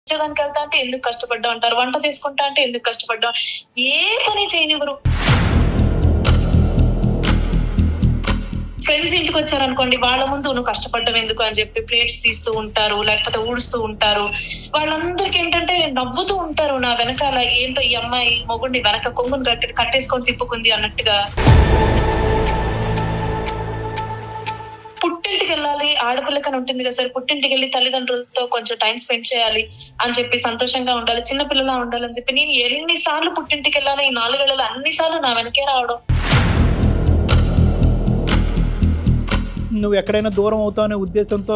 ఉద్యోగానికి వెళ్తా అంటే ఎందుకు కష్టపడ్డా అంటారు, వంట చేసుకుంటా అంటే ఎందుకు కష్టపడ్డా, ఏ పని చేయనివ్వరు. ఫ్రెండ్స్ ఇంటికి వచ్చారనుకోండి, వాళ్ళ ముందు నువ్వు కష్టపడ్డం ఎందుకు అని చెప్పి ప్లేట్స్ తీస్తూ ఉంటారు, లేకపోతే ఊడుస్తూ ఉంటారు. వాళ్ళందరికి ఏంటంటే నవ్వుతూ ఉంటారు నా వెనకాల, ఏంటో ఈ అమ్మాయి మొగుడిని వెనక కొంగుని కట్టేసుకొని తిప్పుకుంది అన్నట్టుగా. పుట్టింటికి వెళ్ళాలి, ఆడపిల్లకని ఉంటుంది కదా సార్, పుట్టింటికి వెళ్ళి తల్లిదండ్రులతో కొంచెం టైం స్పెండ్ చేయాలి అని చెప్పి, సంతోషంగా ఉండాలి, చిన్నపిల్లలా ఉండాలని చెప్పి నేను ఎన్నిసార్లు పుట్టింటికి వెళ్ళాను ఈ 4 ఏళ్లలో, అన్నిసార్లు నా వెనకే రావడం. నువ్వు ఎక్కడైనా దూరం అవుతావు అనే ఉద్దేశంతో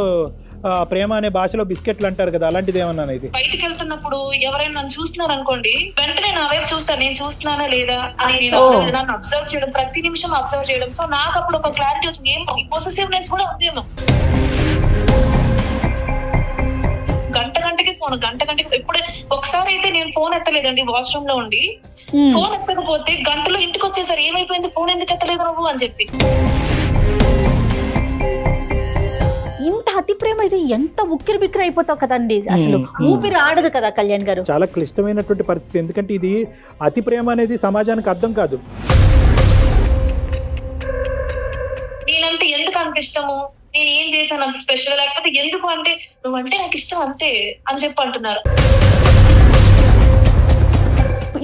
ప్రేమ అనే భాషలో బిస్కెట్లు అంటారు కదా, అలాంటిది ఏమన్నా ఇది? బయటికి వెళ్తున్నప్పుడు ఎవరైనా నన్ను చూస్తున్నారు అనుకోండి, వెంటనే నా వైపు చూస్తాను, నేను చూస్తున్నానా లేదా అని. నన్ను అబ్జర్వ్ చేయడం, ప్రతి నిమిషం అబ్జర్వ్ చేయడం. సో నాకు అప్పుడు ఒక క్లారిటీ వచ్చింది, ఏం పొసెసివ్నెస్ కూడా ఉందేమో. గంటకి ఫోన్, గంటకి ఎప్పుడే ఒకసారి అయితే నేను ఫోన్ ఎత్తలేదండి, వాష్రూమ్ లో ఉండి ఫోన్ ఎత్తకపోతే గంటలో ఇంటికి వచ్చేసరి ఏమైపోయింది, ఫోన్ ఎందుకు ఎత్తలేదు నువ్వు అని చెప్పి. ఇంత అతి ప్రేమ అయితే ఎంత ఉక్కిరి బిక్కిరి అయిపోతావు కదండి, అసలు ఊపిరి ఆడదు కదా కళ్యాణ్ గారు. చాలా క్లిష్టమైనటువంటి పరిస్థితి, ఎందుకంటే ఇది అతి ప్రేమ అనేది సమాజానికి అర్థం కాదు. నేనంటే ఎందుకు అంత ఇష్టము, నేను ఏం చేశాను అంత స్పెషల్, లేకపోతే ఎందుకు అంటే నువ్వంటే నాకు ఇష్టం అంతే అని చెప్పి అంటున్నారు.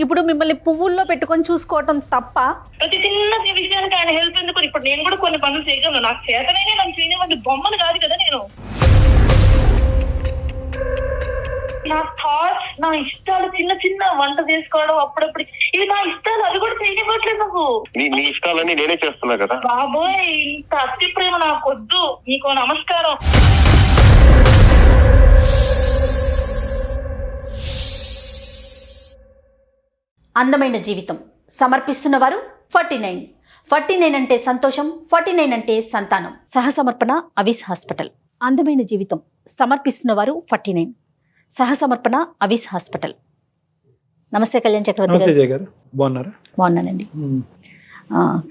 ఇప్పుడు మిమ్మల్ని పువ్వుల్లో పెట్టుకొని చూసుకోవటం తప్ప? ప్రతి చిన్న విషయానికి ఆయన హెల్ప్ ఎందుకు? ఇప్పుడు నేను కూడా కొన్ని పనులు చేయగలను, నాకు చేతనైనా నన్ను చేయనివ్వండి, బొమ్మను కాదు కదా నేను. నా థాట్స్, నా ఇష్టాలు, చిన్న వంట చేసుకోవడం అప్పుడప్పుడు, ఇవి నా ఇష్టాలు, అవి కూడా చేయనివ్వట్లేదు నువ్వు. నీ ఇష్టాలన్నీ నేనే చేస్తున్నా కదా. బాబోయ్, ఇంత అతి ప్రేమ నాకు వద్దు, నీకు నమస్కారం. అందమైన జీవితం సమర్పిస్తున్నవారు 49 అంటే సంతోషం, 49 అంటే సంతానం. సహసమర్పణ అవిస్ హాస్పిటల్. అందమైన జీవితం సమర్పిస్తున్నవారు 49, సహసమర్పణ అవిస్ హాస్పిటల్. నమస్తే కళ్యాణ్ చక్రవర్తి గారు, బాగున్నారా? బాగున్నానండి.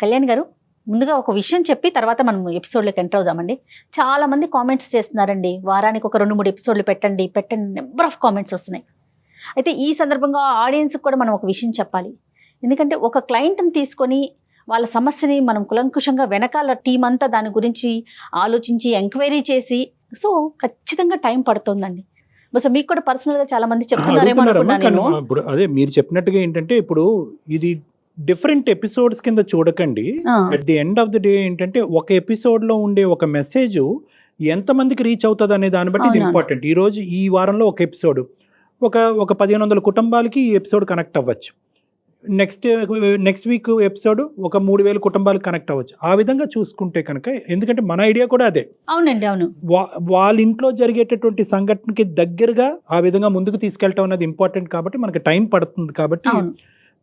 కళ్యాణ్ గారు, ముందుగా ఒక విషయం చెప్పి తర్వాత మనం ఎపిసోడ్లోకి ఎంటర్ అవుదామండి. చాలా మంది కామెంట్స్ చేస్తున్నారండి, వారానికి ఒక 2-3 ఎపిసోడ్లు పెట్టండి, నెంబర్ ఆఫ్ కామెంట్స్ వస్తున్నాయి. అయితే ఈ సందర్భంగా ఆడియన్స్కి కూడా మనం ఒక విషయం చెప్పాలి. ఎందుకంటే ఒక క్లయింట్ని తీసుకొని వాళ్ళ సమస్యని మనం కులంకుషంగా వెనకాల టీం అంతా దాని గురించి ఆలోచించి ఎంక్వైరీ చేసి, సో ఖచ్చితంగా టైం పడుతుందండి. బస్ మీకు కూడా పర్సనల్గా చాలా మంది చెప్తున్నారేమో అనుకున్నాను. ఇప్పుడు అదే మీరు చెప్పినట్టుగా ఏంటంటే, ఇప్పుడు ఇది డిఫరెంట్ ఎపిసోడ్స్ కింద చూడకండి. At the end of the day ఏంటంటే, ఒక ఎపిసోడ్ లో ఉండే ఒక మెసేజ్ ఎంతమందికి రీచ్ అవుతుంది అనే దాన్ని బట్టి ఇది ఇంపార్టెంట్. ఈ రోజు ఈ వారంలో ఒక ఎపిసోడ్ ఒక 1500 కుటుంబాలకి ఈ ఎపిసోడ్ కనెక్ట్ అవ్వచ్చు. నెక్స్ట్ వీక్ ఎపిసోడ్ ఒక 3000 కుటుంబాలకు కనెక్ట్ అవ్వచ్చు. ఆ విధంగా చూసుకుంటే కనుక, ఎందుకంటే మన ఐడియా కూడా అదే. అవునండి, అవును. వాళ్ళ ఇంట్లో జరిగేటటువంటి సంఘటనకి దగ్గరగా ఆ విధంగా ముందుకు తీసుకెళ్ళటం అనేది ఇంపార్టెంట్. కాబట్టి మనకి టైం పడుతుంది. కాబట్టి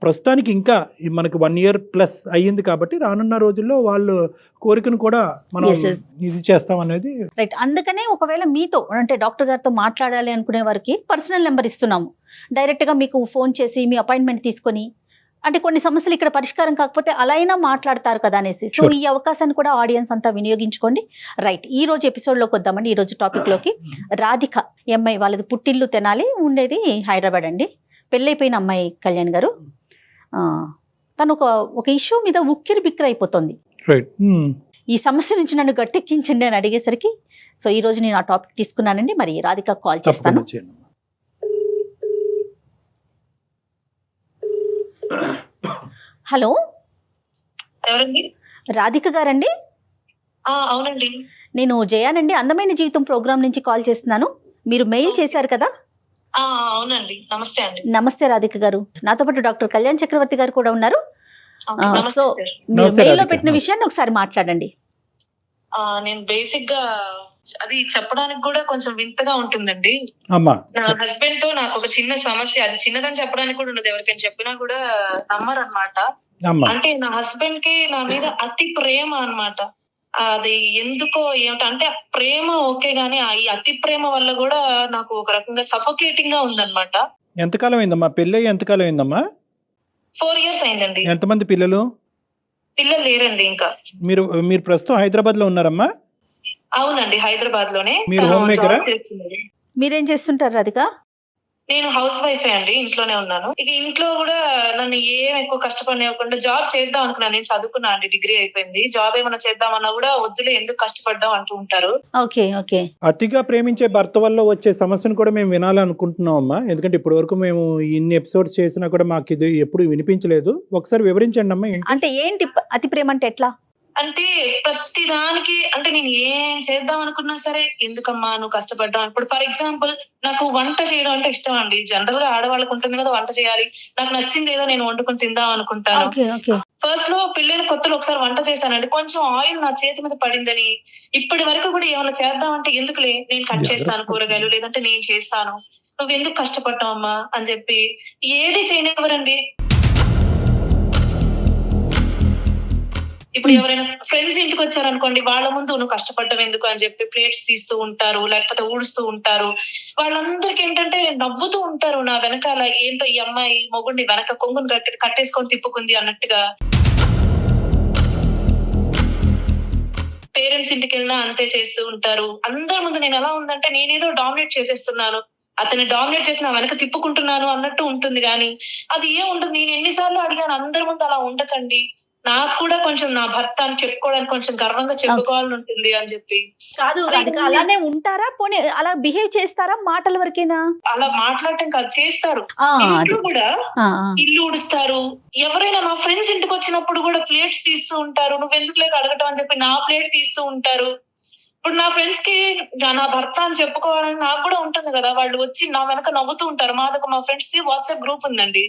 ప్రస్తుతానికి ఇంకా మనకి 1 year ప్లస్ అయ్యింది. కాబట్టి రానున్న రోజుల్లో వాళ్ళు కోరికను కూడా మనం ఇది చేస్తాం అనేది రైట్. అందుకనే ఒకవేళ మీతో అంటే డాక్టర్ గారితో మాట్లాడాలి అనుకునే వారికి పర్సనల్ నెంబర్ ఇస్తున్నాము. డైరెక్ట్గా మీకు ఫోన్ చేసి మీ అపాయింట్మెంట్ తీసుకొని, అంటే కొన్ని సమస్యలు ఇక్కడ పరిష్కారం కాకపోతే అలా అయినా మాట్లాడతారు కదా అనేసి. సో ఈ అవకాశాన్ని కూడా ఆడియన్స్ అంతా వినియోగించుకోండి. రైట్, ఈ రోజు ఎపిసోడ్లోకి వద్దామండి. ఈ రోజు టాపిక్లోకి, రాధిక అమ్మాయి, వాళ్ళది పుట్టిల్లు తెనాలి, ఉండేది హైదరాబాద్ అండి. పెళ్ళైపోయిన అమ్మాయి కళ్యాణ్ గారు. తను ఒక ఇష్యూ మీద ఉక్కిరి బిక్కిరి అయిపోతుంది. ఈ సమస్య నుంచి నన్ను గట్టెక్కించండి అని అడిగేసరికి, సో ఈ రోజు నేను ఆ టాపిక్ తీసుకున్నానండి. మరి రాధిక కాల్ చేస్తాను. హలో, ఎవరండి? రాధిక గారండి? అవునండి, నేను జయానండి, అందమైన జీవితం ప్రోగ్రామ్ నుంచి కాల్ చేస్తున్నాను. మీరు మెయిల్ చేశారు కదా? అవునండి, నమస్తే అండి. నమస్తే రాధిక గారు, నాతో పాటు డాక్టర్ కళ్యాణ్ చక్రవర్తి గారు కూడా ఉన్నారు. సో మీరు మెయిల్ లో పెట్టిన విషయాన్ని ఒకసారి మాట్లాడండి. నేను బేసిక్ గా అది చెప్పడానికి కూడా కొంచెం వింతగా ఉంటుందండి. నా హస్బెండ్ తో నాకు ఒక చిన్న సమస్య, అది చిన్నదని చెప్పడానికి కూడా ఉండదు, ఎవరికైనా చెప్పినా కూడా నమ్మరు అనమాట. అంటే నా హస్బెండ్ కి నా మీద అతి ప్రేమ అన్నమాట. అది ఎందుకో ఏమిటంటే, ప్రేమ ఓకే గానీ ఈ అతి ప్రేమ వల్ల కూడా నాకు ఒక రకంగా సఫోకేటింగ్ గా ఉందన్నమాట. ఎంతకాలం అయిందమ్మా పెళ్ళి? ఎంతకాలం అయిందమ్మా? 4 years అయిందండి. ఎంతమంది పిల్లలు? పిల్లలు లేరండి ఇంకా. మీరు ప్రస్తుతం హైదరాబాద్ లో ఉన్నారమ్మా? అవునండి, హైదరాబాద్ లోనే. మీరు హోమ్ మేకరా? మీరేం చేస్తుంటారు రాధిక? నేను హౌస్ వైఫే అండి, ఇంట్లోనే ఉన్నాను. ఇక ఇంట్లో కూడా నన్ను ఏం ఎక్కువ కష్టపడనివ్వకుండా జాబ్ చేద్దాం అనుకున్నాను. నేను చదువుకున్నా అండి, డిగ్రీ అయిపోయింది. జాబ్ ఏమైనా చేద్దామన్నా కూడా వద్దులే ఎందుకు కష్టపడ్డాం అంటూ ఉంటారు. Okay okay. అతిగా ప్రేమించే భర్త వల్ల వచ్చే సమస్యను కూడా మేము వినాలనుకుంటున్నాం అమ్మా. ఎందుకంటే ఇప్పటి వరకు మేము ఇన్ని ఎపిసోడ్స్ చేసినా కూడా మాకు ఇది ఎప్పుడు వినిపించలేదు. ఒకసారి వివరించండి అమ్మా. అంటే ఏంటి అతి ప్రేమ అంటే ఎట్లా? అంటే ప్రతి దానికి అంటే నేను ఏం చేద్దాం అనుకున్నా సరే ఎందుకమ్మా నువ్వు కష్టపడ్డావు. ఇప్పుడు ఫర్ ఎగ్జాంపుల్ నాకు వంట చేయడం అంటే ఇష్టం అండి. జనరల్ గా ఆడవాళ్ళకు ఉంటుంది కదా వంట చేయాలి, నాకు నచ్చింది ఏదో నేను వండుకొని తిందాం అనుకుంటాను. ఫస్ట్ లో పెళ్ళైన కొత్తలో ఒకసారి వంట చేశానండి, కొంచెం ఆయిల్ నా చేతి మీద పడిందని ఇప్పటి వరకు కూడా ఏమైనా చేద్దామంటే ఎందుకులే నేను కట్ చేస్తాను కూరగాయలు, లేదంటే నేను చేస్తాను, నువ్వు ఎందుకు కష్టపడ్డావు అమ్మా అని చెప్పి ఏది చేయనివ్వరండి. ఇప్పుడు ఎవరైనా ఫ్రెండ్స్ ఇంటికి వచ్చారనుకోండి, వాళ్ళ ముందు నువ్వు కష్టపడ్డం ఎందుకు అని చెప్పి ప్లేట్స్ తీస్తూ ఉంటారు, లేకపోతే ఊడుస్తూ ఉంటారు. వాళ్ళందరికి ఏంటంటే నవ్వుతూ ఉంటారు నా వెనకాల, ఏంటో ఈ అమ్మాయి మొగుడిని వెనక కొంగుని కట్టేసుకొని తిప్పుకుంది అన్నట్టుగా. పేరెంట్స్ ఇంటికి వెళ్ళినా అంతే చేస్తూ ఉంటారు. అందరి ముందు నేను ఎలా ఉందంటే నేనేదో డామినేట్ చేసేస్తున్నాను, అతన్ని డామినేట్ చేసి నా వెనక తిప్పుకుంటున్నాను అన్నట్టు ఉంటుంది. కానీ అది ఏం ఉండదు. నేను ఎన్నిసార్లు అడిగాను, అందరి ముందు అలా ఉండకండి, నాకు కూడా కొంచెం నా భర్త అని చెప్పుకోవడానికి కొంచెం గర్వంగా చెప్పుకోవాలని ఉంటుంది అని చెప్పి. కాదు అలానే ఉంటారా, పోనీ అలా బిహేవ్ చేస్తారా మాటల వరకేనా? అలా మాట్లాడటం కాదు, చేస్తారు. ఇంట్లో కూడా ఇల్లు ఉడుస్తారు. ఎవరైనా నా ఫ్రెండ్స్ ఇంటికి వచ్చినప్పుడు కూడా ప్లేట్స్ తీస్తూ ఉంటారు, నువ్వెందుకు లేక అడగటం అని చెప్పి నా ప్లేట్ తీస్తూ ఉంటారు. ఇప్పుడు నా ఫ్రెండ్స్ కి నా భర్త అని చెప్పుకోవడానికి నాకు కూడా ఉంటుంది కదా, వాళ్ళు వచ్చి నా వెనక నవ్వుతూ ఉంటారు. మా ఫ్రెండ్స్ కి వాట్సాప్ గ్రూప్ ఉందండి,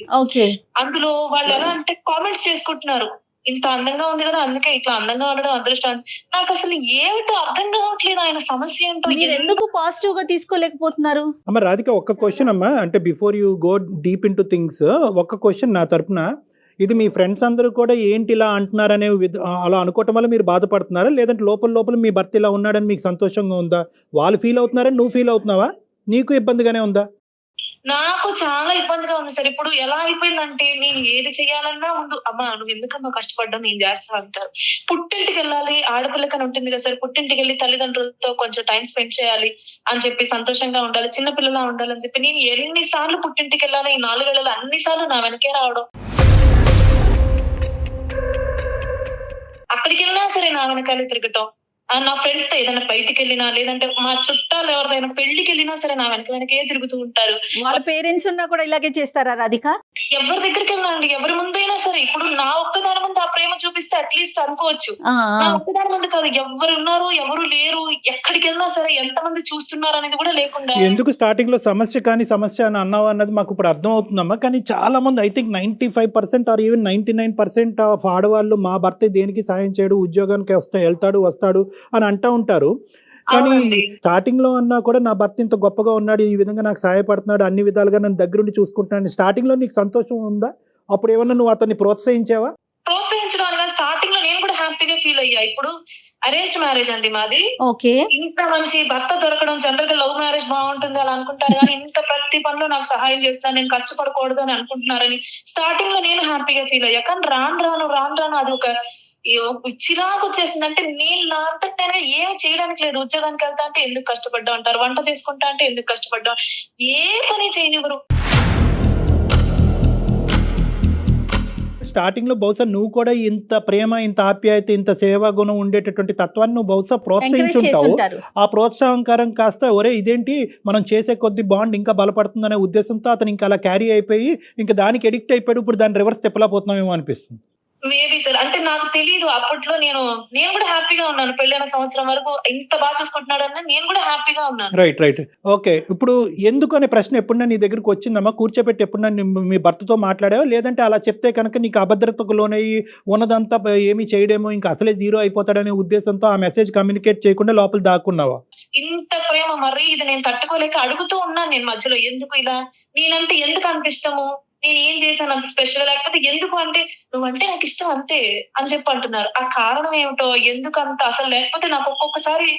అందులో వాళ్ళు ఎలా అంటే కామెంట్స్ చేసుకుంటున్నారు, ఇంత అందంగా ఉంది కదా అందుకే ఇట్లా అందంగా ఉండడం అదృష్టం. నాకు అసలు ఏమిటో అర్థం కావట్లేదు ఆయన సమస్య ఏంటో. ఎందుకు పాజిటివ్ గా తీసుకోలేకపోతున్నారు? అమ్మ రాధిక, ఒక్క క్వశ్చన్ అమ్మా, అంటే before you go deep in to things, ఒక్క క్వశ్చన్ నా తరపున. ఇది మీ ఫ్రెండ్స్ అందరూ కూడా ఏంటి ఇలా అంటున్నారనే అలా అనుకోవటం వల్ల మీరు బాధపడుతున్నారా, లేదంటే లోపల మీ భర్త ఇలా ఉన్నాడని మీకు సంతోషంగా ఉందా? వాళ్ళు ఫీల్ అవుతున్నారని నువ్వు ఫీల్ అవుతున్నావా? నీకు ఇబ్బందిగానే ఉందా? నాకు చాలా ఇబ్బందిగా ఉంది సార్. ఇప్పుడు ఎలా అయిపోయిందంటే నేను ఏది చెయ్యాలన్నా ముందు అమ్మా నువ్వు ఎందుకమ్మా కష్టపడ్డావు, నేను చేస్తా అంటారు. పుట్టింటికి వెళ్ళాలి ఆడపిల్లకని ఉంటుంది కదా సార్, పుట్టింటికి వెళ్ళి తల్లిదండ్రులతో కొంచెం టైం స్పెండ్ చేయాలి అని చెప్పి, సంతోషంగా ఉండాలి, చిన్నపిల్లలా ఉండాలని చెప్పి నేను ఎన్నిసార్లు పుట్టింటికి వెళ్ళాలి, ఈ 4 ఏళ్లలో అన్నిసార్లు నా వెనకే రావడం. అక్కడికి వెళ్ళినా సరే నా వెనకాలే తిరగటం. నా ఫ్రెండ్స్ తో ఏదైనా బయటికి వెళ్ళినా, లేదంటే మా చుట్టాలు ఎవరిదైనా పెళ్లికి వెళ్ళినా సరే నా వెనకే తిరుగుతూ ఉంటారు. వాళ్ళ పేరెంట్స్ ఉన్నా కూడా ఇలాగే చేస్తారా రాధిక? ఎవరి దగ్గరికి వెళ్ళండి, ఎవరి ముందైనా సరే. ఇప్పుడు నా ఒక్కదాని ముందు ఆ ప్రేమ చూపిస్తే అట్లీస్ట్ అనుకోవచ్చు, నా ఒక్కదాని ముందు కాదు, ఎవరు ఉన్నారు ఎవరు లేరు, ఎక్కడికి వెళ్ళినా సరే ఎంతమంది చూస్తున్నారు అనేది కూడా లేకుండా. ఎందుకు స్టార్టింగ్ లో సమస్య అని అన్నావు అన్నది మాకు ఇప్పుడు అర్థం అవుతుందమ్మా. కానీ చాలా మంది, I think 95% or even 99% of ఆడవాళ్ళు మా భర్త దేనికి సాయం చేయడు, ఉద్యోగానికి వస్తాడు అని అంటూ ఉంటారు. కానీ స్టార్టింగ్ లో అన్నా కూడా నా భర్త ఇంత గొప్పగా ఉన్నాడు, ఈ విధంగా నాకు సహాయపడుతున్నాడు, అన్ని విధాలుగా నన్ను దగ్గరుండి చూసుకుంటున్నాను. స్టార్టింగ్ లో నీకు సంతోషం ఉందా? అప్పుడు ఏమన్నా నువ్వు అతన్ని ప్రోత్సహించావా? ప్రోత్సహించడం అనగా స్టార్టింగ్ లో నేను కూడా హ్యాపీగా ఫీల్ అయ్యా. ఇప్పుడు అరేంజ్డ్ మ్యారేజ్ అండి మాది. ఇంత మంచి భర్త దొరకడం, జనరల్ గా లవ్ మ్యారేజ్ బాగుంటుంది అలా అనుకుంటారు, కానీ ఇంత ప్రతి పనిలో నాకు సహాయం చేస్తాను, నేను కష్టపడకూడదు అని అనుకుంటున్నారని స్టార్టింగ్ లో నేను హ్యాపీగా ఫీల్ అయ్యా. కానీ రాను అది ఒక చిరాకు వచ్చేసింది. అంటే నేను నా అంతటి నేను ఏం చేయడానికి లేదు. ఉద్యోగానికి వెళ్తా అంటే ఎందుకు కష్టపడ్డా అంటారు, వంట చేసుకుంటా అంటే ఎందుకు కష్టపడ్డా, ఏ పని చేయనివ్వరు. స్టార్టింగ్ లో బహుశా నువ్వు కూడా ఇంత ప్రేమ, ఇంత ఆప్యాయత, ఇంత సేవా గుణం ఉండేటటువంటి తత్వాన్ని నువ్వు బహుశా ప్రోత్సహించుంటావు. ఆ ప్రోత్సాహంకరం కాస్త ఒరే ఇదేంటి మనం చేసే కొద్ది బాండ్ ఇంకా బలపడుతుందనే ఉద్దేశంతో అతను ఇంకా అలా క్యారీ అయిపోయి ఇంకా దానికి ఎడిక్ట్ అయిపోయాడు. ఇప్పుడు దాన్ని రివర్స్ తిప్పలేకపోతున్నామేమో అనిపిస్తుంది. మేబీ సార్, అంటే నాకు తెలియదు. అప్పట్లో నేను కూడా హ్యాపీగా ఉన్నాను. పెళ్ళైన సంవత్సరం వరకు ఇంత బాగా చూసుకుంటున్నాడు అని నేను కూడా హ్యాపీగా ఉన్నాను. రైట్. ఓకే, ఇప్పుడు ఎందుకు అనే ప్రశ్న ఎప్పుడన్నా నీ దగ్గరికి వచ్చిందమ్మా? కూర్చోబెట్టి ఎప్పుడన్నా మీ భర్తతో మాట్లాడావా? లేదంటే అలా చెప్తే కనుక నీకు అభద్రతకు లోనయ్యి ఉన్నదంతా ఏమీ చేయడేమో, ఇంకా అసలే జీరో అయిపోతాడనే ఉద్దేశంతో ఆ మెసేజ్ కమ్యూనికేట్ చేయకుండా లోపల దాక్కున్నావా? ఇంత ప్రేమ మరి ఇది నేను తట్టుకోలేక అడుగుతూ ఉన్నాను నేను మధ్యలో, ఎందుకు ఇలా, నేనంటే ఎందుకు అంత ఇష్టము, నేను ఏం చేశాను అంత స్పెషల్, లేకపోతే ఎందుకు అంటే నువ్వంటే నాకు ఇష్టం అంతే అని చెప్పి అంటున్నారు. ఆ కారణం ఏమిటో, ఎందుకు అంత అసలు, లేకపోతే నాకు ఒక్కొక్కసారి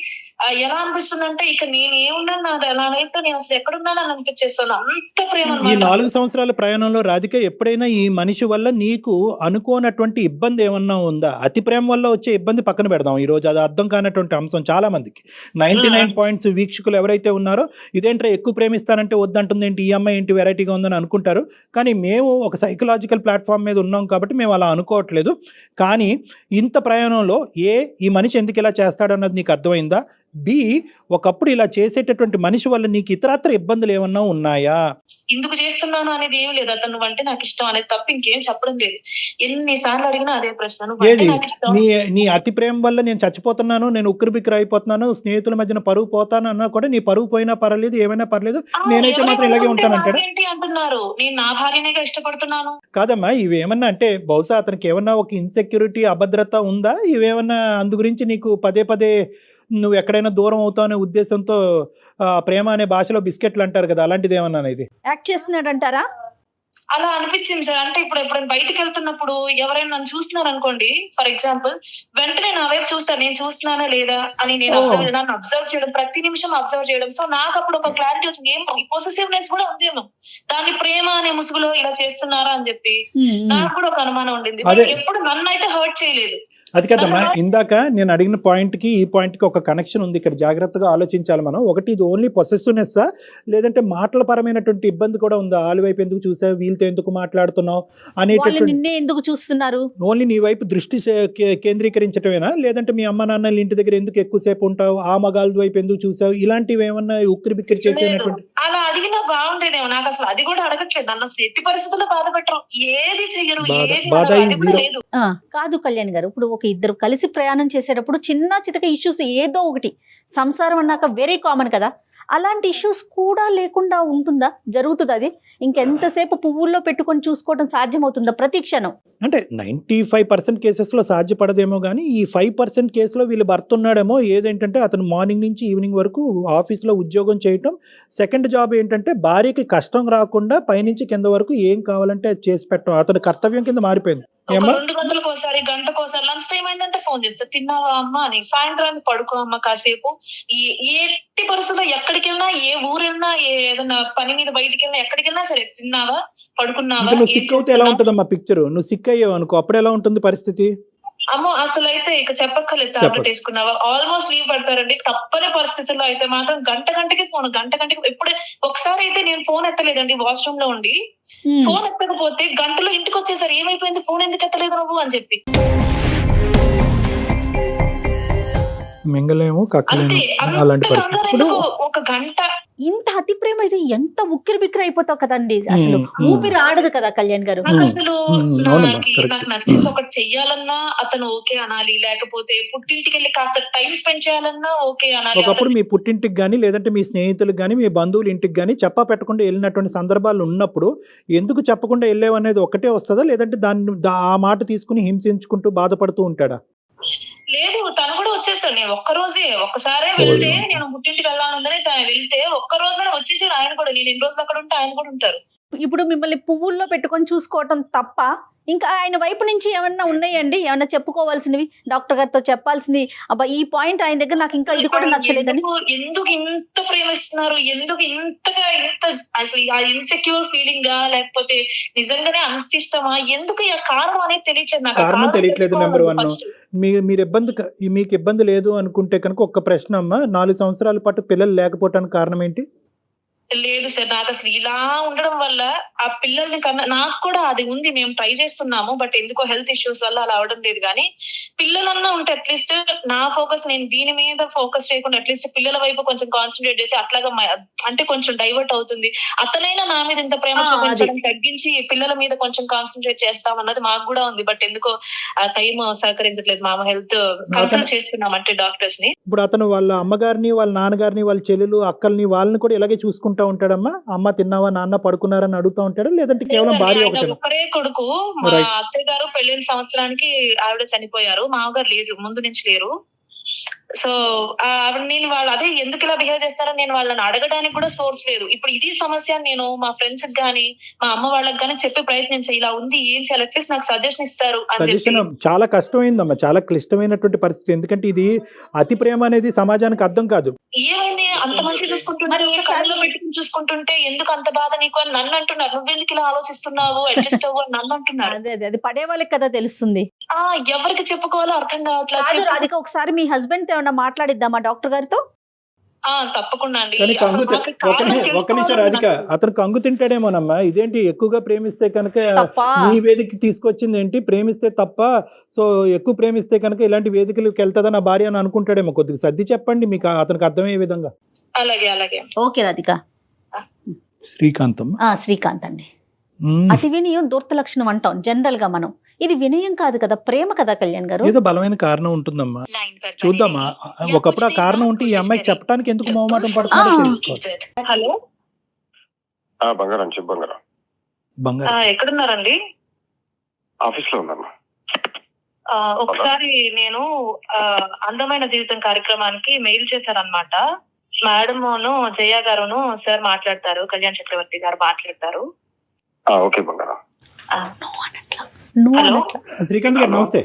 ఎలా అనిపిస్తుంది అంటే ఇక నేను ఏమున్నాను, నాది ఎలా లైఫ్ లో నేను అసలు ఎక్కడున్నాను అని అనిపించేస్తుంది. అంత ప్రేమ ఈ అన్నమాట. 4 సంవత్సరాల ప్రయాణంలో రాధిక ఎప్పుడైనా ఈ మనిషి వల్ల నీకు అనుకోనటువంటి ఇబ్బంది ఏమన్నా ఉందా? అతి ప్రేమ వల్ల వచ్చే ఇబ్బంది పక్కన పెడదాం ఈ రోజు, అది అర్థం కానటువంటి అంశం చాలా మందికి. 99 పాయింట్స్ వీక్షకులు ఎవరైతే ఉన్నారో ఇదేంట్రా ఎక్కువ ప్రేమిస్తానంటే వద్దంటుంది ఏంటి, ఈ అమ్మాయి ఏంటి వెరైటీగా ఉందని అనుకుంటారు. కానీ మేము ఒక సైకలాజికల్ ప్లాట్ఫామ్ మీద ఉన్నాం కాబట్టి మేము అలా అనుకోవట్లేదు. కానీ ఇంత ప్రయాణంలో ఈ మనిషి ఎందుకు ఇలా చేస్తాడన్నది నీకు అర్థమైందా? బి, ఒకప్పుడు ఇలా చేసేటటువంటి మనిషి వల్ల నీకు ఇతరత్ర ఇబ్బందులు ఏమన్నా ఉన్నాయా? ఎందుకు చేస్తున్నాను అనేది ఏం లేదు. అతను నువ్వంటే నాకు ఇష్టం అనేది తప్ప ఇంకేం చెప్పడం లేదు. ఎన్నిసార్లు అడిగినా అదే ప్రశ్న, నువ్వంటే ఏది నాకు ఇష్టం. నీ అతి ప్రేమ వల్ల నేను చచ్చిపోతున్నాను, నేను ఉక్కిరి బిక్కిరి అయిపోతున్నాను, స్నేహితుల మధ్యన పరువు పోతాను అన్నా కూడా నీ పరువు పోయినా పర్లేదు, ఏమైనా పర్లేదు, నేనైతే మాత్రం ఇలాగే ఉంటానంటాడా? ఏంటి అంటున్నారు, నేను నా భార్యనేగా ఇష్టపడుతున్నాను. కాదమ్మా, ఇవేమన్నా అంటే బహుశా అతనికి ఏమన్నా ఒక ఇన్సెక్యూరిటీ, అభద్రత ఉందా? ఇవేమన్నా అందు గురించి నీకు పదే పదే నువ్వు ఎక్కడైనా దూరం అవుతావు అనే ఉద్దేశంతో ప్రేమ అనే భాషలో బిస్కెట్లు అంటారు కదా, అలాంటిది ఏమన్నా ఇది యాక్ట్ చేస్తున్నాడు అంటారా? అలా అనిపించింది సార్. అంటే ఇప్పుడు ఎప్పుడైనా బయటకు వెళ్తున్నప్పుడు ఎవరైనా నన్ను చూస్తున్నారు అనుకోండి, ఫర్ ఎగ్జాంపుల్, వెంటనే నా వైపు చూస్తారు, నేను చూస్తున్నానా లేదా అని. నేను నన్ను అబ్జర్వ్ చేయడం, ప్రతి నిమిషం అబ్జర్వ్ చేయడం. సో నాకు అప్పుడు ఒక క్లారిటీ వచ్చింది, ఏం పొసెసివ్నెస్ కూడా ఉందేమో, దాన్ని ప్రేమ అనే ముసుగులో ఇలా చేస్తున్నారా అని చెప్పి నాకు కూడా ఒక అనుమానం ఉండింది. ఎప్పుడు నన్ను అయితే హర్ట్ చేయలేదు. అది కదమ్మా, ఇందాక నేను అడిగిన పాయింట్కి ఈ పాయింట్కి ఒక కనెక్షన్ ఉంది ఇక్కడ, జాగ్రత్తగా ఆలోచించాలి మనం. ఒకటి, ఇది ఓన్లీ పొసెసివ్నెస్సా లేదంటే మాటల పరమైనటువంటి ఇబ్బంది కూడా ఉందా? వాళ్ళ వైపు ఎందుకు చూసావు, వీళ్ళతో ఎందుకు మాట్లాడుతున్నావు అనేటటువంటి, నిన్నే ఎందుకు చూస్తున్నారు, ఓన్లీ నీ వైపు దృష్టి కేంద్రీకరించటమేనా? లేదంటే మీ అమ్మ నాన్నల ఇంటి దగ్గర ఎందుకు ఎక్కువసేపు ఉంటావు, ఆ మగాళ్ళ వైపు ఎందుకు చూసావు, ఇలాంటివి ఏమన్నా ఉక్కిరి బిక్కిరి చేసేటువంటి? అలా అడిగినా బాగుండేదేమో. నాకు అసలు అది కూడా అడగట్లేదు, నన్ను అసలు ఎట్టి పరిస్థితుల్లో బాధ పెట్టరు, ఏది చెయ్యరు, లేదు. కాదు కళ్యాణ్ గారు, ఇప్పుడు ఒక ఇద్దరు కలిసి ప్రయాణం చేసేటప్పుడు చిన్న చితక ఇష్యూస్ ఏదో ఒకటి, సంసారం అన్నాక వెరీ కామన్ కదా, అలాంటి ఇష్యూస్ కూడా లేకుండా ఉంటుందా, జరుగుతుందా? అది ఇంకెంతసేపు పువ్వుల్లో పెట్టుకొని చూసుకోవడం సాధ్యమవుతుందా ప్రతి క్షణం? అంటే 95% కేసెస్లో సాధ్యపడదేమో కానీ ఈ 5% కేసులో వీళ్ళు భర్త ఉన్నాడేమో. ఏదేంటంటే అతను మార్నింగ్ నుంచి ఈవినింగ్ వరకు ఆఫీస్లో ఉద్యోగం చేయటం, సెకండ్ జాబ్ ఏంటంటే భార్యకి కష్టం రాకుండా పైనుంచి కింద వరకు ఏం కావాలంటే అది చేసి పెట్టడం అతని కర్తవ్యం కింద మారిపోయింది. 2 గంటలకోసారి, గంటకోసారి లంచ్ టైం అయిందంటే ఫోన్ చేస్తా, తిన్నావా అమ్మ అని, సాయంత్రానికి పడుకో అమ్మ కాసేపు. ఎట్టి పరిస్థితుల్లో ఎక్కడికి వెళ్ళినా, ఏ ఊరు వెళ్ళినా, ఏదైనా పని మీద బయటికి వెళ్ళినా, ఎక్కడికి వెళ్ళినా సరే, తిన్నావా, పడుకున్నావా. నువ్వు సిక్ అవుతే ఎలా ఉంటుందమ్మా పిక్చర్? నువ్వు సిక్ అయ్యావు అనుకో, అప్పుడు ఎలా ఉంటుంది పరిస్థితి? అమ్మో అసలు అయితే ఇక చెప్పక్కర్లేదు, టాబ్లెట్ వేసుకున్నావా, ఆల్మోస్ట్ లీవ్ పడతారండి. తప్పని పరిస్థితుల్లో అయితే మాత్రం గంటకి ఫోన్, గంటకి. ఇప్పుడే ఒకసారి అయితే నేను ఫోన్ ఎత్తలేదండి, వాష్రూమ్ లో ఉండి ఫోన్ ఎత్తకపోతే గంటలో ఇంటికి వచ్చేసరి ఏమైపోయింది, ఫోన్ ఎందుకు ఎత్తలేదు నువ్వు అని చెప్పి. మింగలేము కక్కలేము అలాంటి పరిస్థితి. ఒక గంట ఇంత అతి ప్రేమ అయితే ఎంత ఉక్కిరి బిక్కిరి అయిపోతావు కదండి, అసలు ఊపిరి ఆడదు కదా కళ్యాణ్ గారు. అసలు నాకు నచ్చింది ఒకటి చెయ్యాలన్నా అతను ఓకే అనాలి, లేకపోతే పుట్టింటికి వెళ్ళి కాస్త టైం స్పెండ్ చేయాలన్నా ఓకే అనాలి. ఒకప్పుడు మీ పుట్టింటికి కానీ లేదంటే మీ స్నేహితులకు కానీ మీ బంధువుల ఇంటికి కానీ చెప్పా పెట్టకుండా వెళ్ళినటువంటి సందర్భాలు ఉన్నప్పుడు ఎందుకు చెప్పకుండా వెళ్ళేవు అనేది ఒకటే వస్తుందా, లేదంటే ఆ మాట తీసుకుని హింసించుకుంటూ బాధపడుతూ ఉంటాడా? లేదు, తను కూడా వచ్చేస్తాడు. నేను ఒక్కసారే వెళ్తే, నేను పుట్టింటికి వెళ్ళాలని తను వెళ్తే ఒక్క రోజునే వచ్చేసాడు ఆయన కూడా. నేను 2 రోజులు అక్కడ ఉంటే ఆయన కూడా ఉంటారు. ఇప్పుడు మిమ్మల్ని పువ్వుల్లో పెట్టుకొని చూసుకోవటం తప్ప ఇంకా ఆయన వైపు నుంచి ఏమన్నా ఉన్నాయండి, ఏమన్నా చెప్పుకోవాల్సినవి, డాక్టర్ గారితో చెప్పాల్సింది, అబ్బా ఈ పాయింట్ ఆయన దగ్గర నాకు ఇంకా ఇది కూడా నచ్చలేదని? ఎందుకు ఇంత ప్రేమిస్తున్నారు, ఎందుకు ఇంత అసలు ఆ ఇన్సెక్యూర్ ఫీలింగ్ లేకపోతే నిజంగానే అంత ఇష్టమా, ఎందుకు ఈ కారణం అనేది తెలియట్లేదు నాకు. కారణం తెలియట్లేదు. నెంబర్ 1, మీకు ఇబ్బంది లేదు అనుకుంటే కనుక ఒక్క ప్రశ్న అమ్మా, 4 సంవత్సరాల పాటు పిల్లలు లేకపోవటానికి కారణం ఏంటి? లేదు సార్, నాకు అసలు ఇలా ఉండడం వల్ల ఆ పిల్లల్ని కన్నా నాకు కూడా అది ఉంది, మేము ట్రై చేస్తున్నాము, బట్ ఎందుకో హెల్త్ ఇష్యూస్ వల్ల అలా అవడం లేదు. కానీ పిల్లలన్నా ఉంటే అట్లీస్ట్ నా ఫోకస్, నేను దీని మీద ఫోకస్ చేయకుండా అట్లీస్ట్ పిల్లల వైపు కొంచెం కాన్సన్ట్రేట్ చేసి అట్లాగా అంటే కొంచెం డైవర్ట్ అవుతుంది. అతనైనా నా మీద ఇంత ప్రేమ చూపించడం తగ్గించి పిల్లల మీద కొంచెం కాన్సన్ట్రేట్ చేస్తామన్నది మాకు కూడా ఉంది, బట్ ఎందుకో ఆ టైం సహకరించట్లేదు. మా హెల్త్ కన్సల్ట్ చేస్తున్నాం అంటే డాక్టర్స్ ని. ఇప్పుడు అతను వాళ్ళ అమ్మగారిని, వాళ్ళ నాన్నగారిని, వాళ్ళ చెల్లెలు, అక్కల్ని, వాళ్ళని కూడా ఇలాగే చూసుకుంటా ఉంటాడమ్మా? అమ్మ తిన్నావా, నాన్న పడుకున్నారని అడుగుతా ఉంటాడు, లేదంటే కేవలం భార్య ఒకరే కొడుకు. మా అత్తయ్య గారు పెళ్లిన సంవత్సరానికి ఆవిడ చనిపోయారు, మామగారు లేరు, ముందు నుంచి లేరు. సో నేను వాళ్ళు అదే ఎందుకు ఇలా బిహేవ్ చేస్తారో నేను వాళ్ళని అడగడానికి కూడా సోర్స్ లేదు. ఇప్పుడు ఇది సమస్య నేను మా ఫ్రెండ్స్ గానీ మా అమ్మ వాళ్ళకి గానీ చెప్పి ప్రయత్నించే ఇలా ఉంది ఏం చేయాలి అట్లీస్ట్ నాకు సజెషన్ ఇస్తారు అని చెప్పి. సజెషన్ చాలా కష్టమైందమ్మా, చాలా క్లిష్టమైనటువంటి పరిస్థితి. ఎందుకంటే ఇది అతి ప్రేమ అనేది సమాజానికి అర్థం కాదు. ఏమైంది అంత మంచి చూసుకుంటుంటే కళ్ళలో పెట్టుకుని చూసుకుంటుంటే ఎందుకు అంత బాధ నీకు అని నన్ను అంటున్నారు. నువ్వెందుకు ఇలా ఆలోచిస్తున్నావు అడ్జస్ట్ అవ్వు అని నన్ను అంటున్నారు. అదే అది పడే వాళ్ళకి కదా తెలుస్తుంది. ఎవరికి చెప్పుకోవాలో అర్థం కావట్లేదు. రాధిక ఒకసారి మీ హస్బెండ్ తో ఏమన్నా మాట్లాడిద్దామా డాక్టర్ గారితో? తప్పకుండా అండి. ఒక నిమిషం రాధిక, అతను కంగు తింటాడేమోనమ్మా. ఇదేంటి ఎక్కువగా ప్రేమిస్తే కనుక ఈ వేదికకి తీసుకొచ్చింది ఏంటి, ప్రేమిస్తే తప్ప, సో ఎక్కువ ప్రేమిస్తే కనుక ఇలాంటి వేదికలకు వెళ్తుందా నా భార్య అని అనుకుంటాడేమో. కొద్దిగా సర్ది చెప్పండి మీకు అతనికి అర్థమయ్యే విధంగా. అలాగే అలాగే. ఓకే రాధిక. శ్రీకాంత్ శ్రీకాంత్ అండి. అతి వినయం దూర్త లక్షణం అంటాం జనరల్ గా మనం. ఇది వినయం కాదు కదా, ప్రేమ కదా కళ్యాణ్ గారు. ఏదో బలమైన కారణం ఉంటుందమ్మా, చూద్దామా. ఒకప్పుడు ఆ కారణం ఉంటే ఈ అమ్మాయికి చెప్పడానికి ఎందుకు మొహమాటం పడుతుందో. హలో బంగారం, చెప్పు బంగారం. బంగారం ఎక్కడున్నారండి? ఆఫీస్ లో ఉన్నాను. ఒకసారి నేను అందమైన జీవితం కార్యక్రమానికి మెయిల్ చేశానన్నమాట. మేడమును జయ గారును సార్ మాట్లాడతారు, కళ్యాణ్ చక్రవర్తి గారు మాట్లాడతారు. ఓకే బంగారం. శ్రీకాంత్ గారు నమస్తే.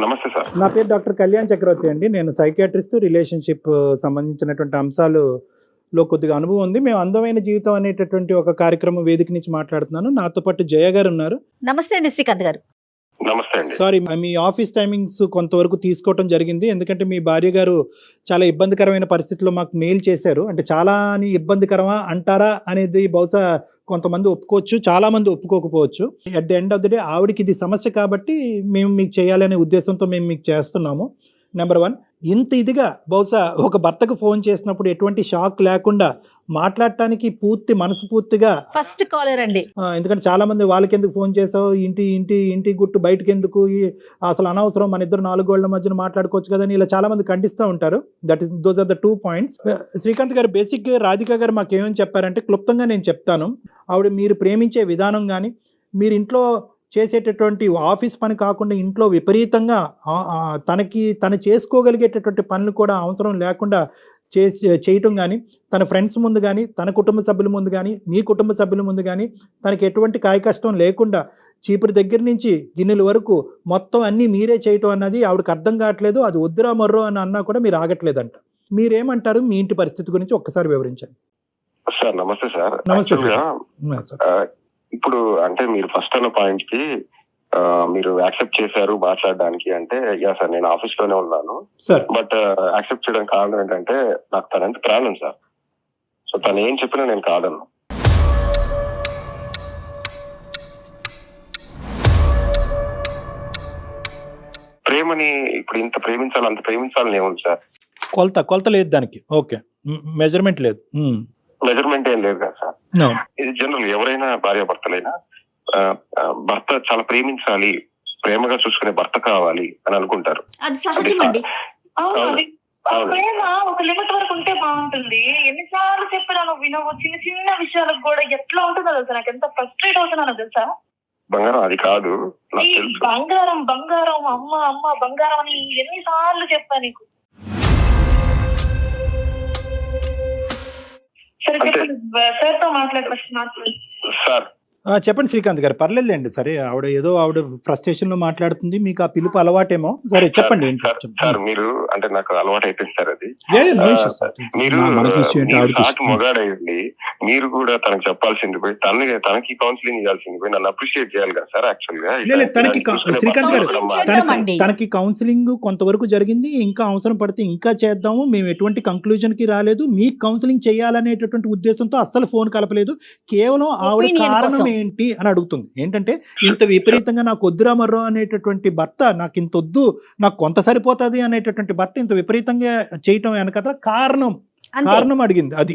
నమస్తే సార్. నా పేరు డాక్టర్ కళ్యాణ్ చక్రవర్తి అండి. నేను సైకియాట్రిస్ట్, రిలేషన్షిప్ సంబంధించినటువంటి అంశాలలో కొద్దిగా అనుభవం ఉంది. మేము అందమైన జీవితం అనేటటువంటి ఒక కార్యక్రమం వేదిక నుంచి మాట్లాడుతున్నాను. నాతో పాటు జయ గారు ఉన్నారు. నమస్తే అండి శ్రీకాంత్ గారు. నమస్తే అండి. సారీ, మీ ఆఫీస్ టైమింగ్స్ కొంతవరకు తీసుకోవడం జరిగింది. ఎందుకంటే మీ భార్య గారు చాలా ఇబ్బందికరమైన పరిస్థితుల్లో మాకు మెయిల్ చేశారు. అంటే చాలా ఇబ్బందికరమా అంటారా అనేది బహుశా కొంతమంది ఒప్పుకోవచ్చు, చాలా మంది ఒప్పుకోకపోవచ్చు. At the end of the day ఆవిడకి ఇది సమస్య కాబట్టి మేము మీకు చేయాలనే ఉద్దేశంతో మేము మీకు చేస్తున్నాము. నెంబర్ 1, ఇంత ఇదిగా బహుశా ఒక భర్తకు ఫోన్ చేసినప్పుడు ఎటువంటి షాక్ లేకుండా మాట్లాడటానికి మనసు పూర్తిగా ఫస్ట్ కాలర్ అండి. ఎందుకంటే చాలా మంది వాళ్ళకి ఎందుకు ఫోన్ చేసావు, ఇంటి గుట్టు బయటకు ఎందుకు, అసలు అనవసరం, మన ఇద్దరు 4 గోళ్ల మధ్యన మాట్లాడుకోవచ్చు కదా అని ఇలా చాలా మంది ఖండిస్తూ ఉంటారు. Those are the 2 points. Srikanth garu basic గా రాధిక గారు మాకేమని చెప్పారంటే, క్లుప్తంగా నేను చెప్తాను. ఆవిడ మీరు ప్రేమించే విధానం కానీ, మీరు ఇంట్లో చేసేటటువంటి ఆఫీస్ పని కాకుండా ఇంట్లో విపరీతంగా తను చేసుకోగలిగేటటువంటి పనులు కూడా అవసరం లేకుండా చేయటం కానీ, తన ఫ్రెండ్స్ ముందు కానీ, తన కుటుంబ సభ్యుల ముందు కానీ, మీ కుటుంబ సభ్యుల ముందు కానీ తనకి ఎటువంటి కాయ కష్టం లేకుండా చీపురు దగ్గర నుంచి గిన్నెల వరకు మొత్తం అన్నీ మీరే చేయటం అన్నది ఆవిడకి అర్థం కావట్లేదు. అది వద్దురా మర్రో అని అన్నా కూడా మీరు ఆగట్లేదంట. మీరేమంటారు? మీ ఇంటి పరిస్థితి గురించి ఒక్కసారి వివరించండి. సార్ నమస్తే సార్. నమస్తే సార్. ఇప్పుడు అంటే మీరు ఫస్ట్ అన్న పాయింట్ కి మీరు యాక్సెప్ట్ చేశారు మాట్లాడడానికి అంటే, యా సార్ నేను ఆఫీస్ లోనే ఉన్నాను సార్, బట్ యాక్సెప్ట్ చేయడానికి కారణం ఏంటంటే నాకు తనంత ప్రాణం సార్. సో తను ఏం చెప్పినా నేను కాదను. ప్రేమని ఇప్పుడు ఇంత ప్రేమించాలి అంత ప్రేమించాలని ఏముంది సార్? కొలత లేదు దానికి. ఓకే, మెజర్మెంట్ లేదు. మెజర్మెంట్ ఏం లేదు కదా సార్. ఇది జనరల్ ఎవరైనా భార్యాభర్తలైనా భర్త చాలా ప్రేమించాలి, ప్రేమగా చూసుకునే భర్త కావాలి అని అనుకుంటారు. అది సహజమండి. ప్రేమ ఒక లిమిట్ వరకు ఉంటే బాగుంటుంది. ఎన్నిసార్లు చెప్పాను వినవు. చిన్న చిన్న విషయాలకు కూడా ఎట్లా ఉంటుందో తెలుసా, నాకు ఎంత ఫ్రస్ట్రేట్ అవుతున్నానో తెలుసా. బంగారం అది కాదు, బంగారం బంగారం అమ్మ బంగారం అని ఎన్నిసార్లు చెప్పా నీకు. సరే చెప్పండి సార్ తో మాట్లాడు సార్. చెప్పండి శ్రీకాంత్ గారు, పర్లేదులేండి. సరే, ఆవిడ ఫ్రస్ట్రేషన్ లో మాట్లాడుతుంది, మీకు ఆ పిలుపు అలవాటేమో. సరే చెప్పండి. సార్ మీరు అంటే నాకు అలవాటు అయిపోయింది సార్ అది. మీరు మొగాడైంది, మీరు కూడా తనకు చెప్పాల్సింది పోయి తనకి కౌన్సిలింగ్ ఇవ్వాల్సింది పోయి నన్ను అప్రిషియేట్ చేయాలి కదా సార్. యాక్చువల్ గా శ్రీకాంత్ గారు, తనకి కౌన్సిలింగ్ కొంతవరకు జరిగింది. ఇంకా అవసరం పడితే ఇంకా చేద్దాము. మేము ఎటువంటి కంక్లూజన్ కి రాలేదు. మీకు కౌన్సిలింగ్ చేయాలనేటటువంటి ఉద్దేశంతో అస్సలు ఫోన్ కలపలేదు. కేవలం ఆవిడ కారణం ఏంటి అని అడుగుతుంది. ఏంటంటే ఇంత విపరీతంగా నాకు వద్దురా మర్రో అనేటటువంటి భర్త, నాకు ఇంత వద్దు, నాకు కొంత సరిపోతుంది అనేటటువంటి భర్త ఇంత విపరీతంగా చేయటం వెనక కారణం అడిగింది. అది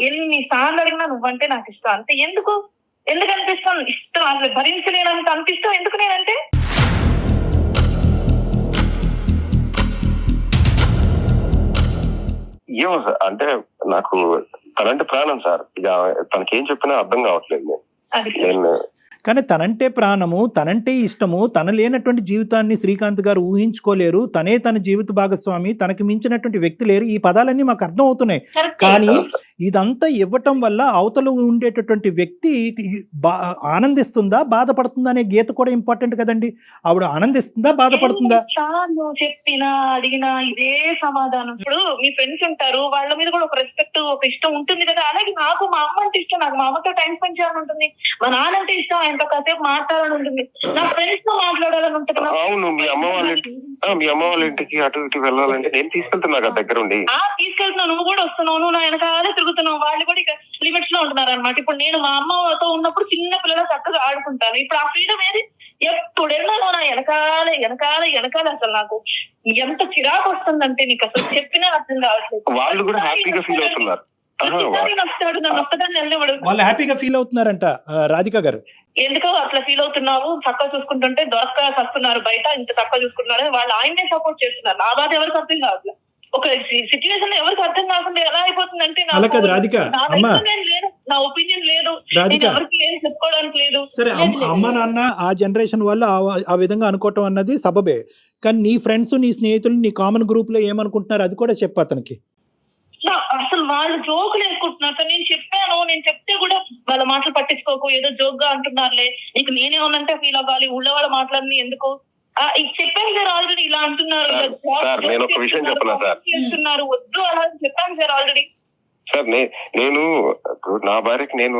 ఎన్నిసార్లు అడిగినా నువ్వంటే నాకు ఇష్టం అంతే. ఎందుకు అనిపిస్తాను ఇష్టం, అసలు భరించలేనంత అనిపిస్తాం. ఎందుకు నేనంటే ఏమో సార్, అంటే నాకు తనంటే ప్రాణం సార్. ఇక తనకేం చెప్పినా అర్థం కావట్లేదు. నేను కానీ తనంటే ప్రాణము, తనంటే ఇష్టము, తన లేనటువంటి జీవితాన్ని శ్రీకాంత్ గారు ఊహించుకోలేరు, తనే తన జీవిత భాగస్వామి, తనకి మించినటువంటి వ్యక్తి లేరు, ఈ పదాలన్నీ మాకు అర్థం అవుతున్నాయి. కానీ ఇదంతా ఇవ్వటం వల్ల అవతల ఉండేటటువంటి వ్యక్తి ఆనందిస్తుందా బాధపడుతుందా అనే గీత కూడా ఇంపార్టెంట్ కదండి. ఆవిడ ఆనందిస్తుందా బాధపడుతుందా? నువ్వు చెప్పినా అడిగినా ఇదే సమాధానం. ఇప్పుడు మీ ఫ్రెండ్స్ ఉంటారు, వాళ్ళ మీద కూడా ఒక రెస్పెక్ట్, ఒక ఇష్టం ఉంటుంది కదా. అలాగే నాకు మా అమ్మ అంటే ఇష్టం, నాకు మా అమ్మతో టైం స్పెండ్ చేయాలని ఉంటుంది, మా నాన్న అంటే ఇష్టం, ఆయనతో కాసేపు మాట్లాడాలని ఉంటుంది, నా ఫ్రెండ్స్ తో మాట్లాడాలని ఉంటుంది. అవును, మీ అమ్మ వాళ్ళ ఇంటికి అటు ఇటు వెళ్ళాలంటే నేను తీసుకెళ్తున్నా కదా దగ్గర ఉండి. తీసుకెళ్తున్నావు, నువ్వు కూడా వస్తున్నావు, నువ్వు నా వెనకాలే తిరుగుతున్నావు. వాళ్ళు కూడా ఇక లిమిట్స్ లో ఉంటున్నారు అనమాట. ఇప్పుడు నేను మా అమ్మతో ఉన్నప్పుడు చిన్న పిల్లలు చక్కగా ఆడుకుంటాను. ఇప్పుడు ఆ ఫ్రీడమ్ ఏది? ఎప్పుడైనా నా వెనకాల అసలు నాకు ఎంత చిరాకు వస్తుందంటే నీకు అసలు చెప్పినా అర్థం కావట్లేదు. వాళ్ళు కూడా హ్యాపీగా ఫీల్ అవుతున్నారు. వస్తాడు, నన్ను ఒక్కదాన్ని వెళ్ళివాడు. వాళ్ళు హ్యాపీగా ఫీల్ అవుతున్నారంట. రాధిక గారు ఎందుకో అట్లా ఫీల్ అవుతున్నావు, చక్కగా చూసుకుంటుంటే దోసగా వస్తున్నారు బయట, ఇంత తక్కువ చూసుకుంటున్నారు, వాళ్ళు ఆయనే సపోర్ట్ చేస్తున్నారు. నా బాధ ఎవరికి అర్థం కావట్లేదు. ఒక సిచ్యువేషన్ ఎవరికి అర్థం కాకుండా ఎలా అయిపోతుందంటే నా ఒపీనియన్ లేదు, ఎవరికి ఏం చెప్పుకోవడానికి లేదు. సరే, అమ్మ నాన్న ఆ జనరేషన్ వాళ్ళు ఆ విధంగా అనుకోవటం అన్నది సబబే. కానీ నీ ఫ్రెండ్స్, నీ స్నేహితులు, నీ కామన్ గ్రూప్ లో ఏమనుకుంటున్నారు అది కూడా చెప్పు అతనికి. అసలు వాళ్ళు జోకులు వేసుకుంటున్నారు. నేను చెప్పాను, నేను చెప్తే కూడా వాళ్ళ మాటలు పట్టించుకోకు, ఏదో జోక్ గా అంటున్నారులే, నీకు నేనేమన్నంటే ఫీల్ అవ్వాలి, ఊళ్ళో వాళ్ళ మాటలన్నీ ఎందుకు చెప్పాను సార్. ఆల్రెడీ ఇలా అంటున్నారు, నేను ఒక విషయం చెప్పనా సార్, చేస్తున్నారు, వద్దు అలా చెప్పాను సార్ ఆల్రెడీ. సార్ నేను నా భార్యకి నేను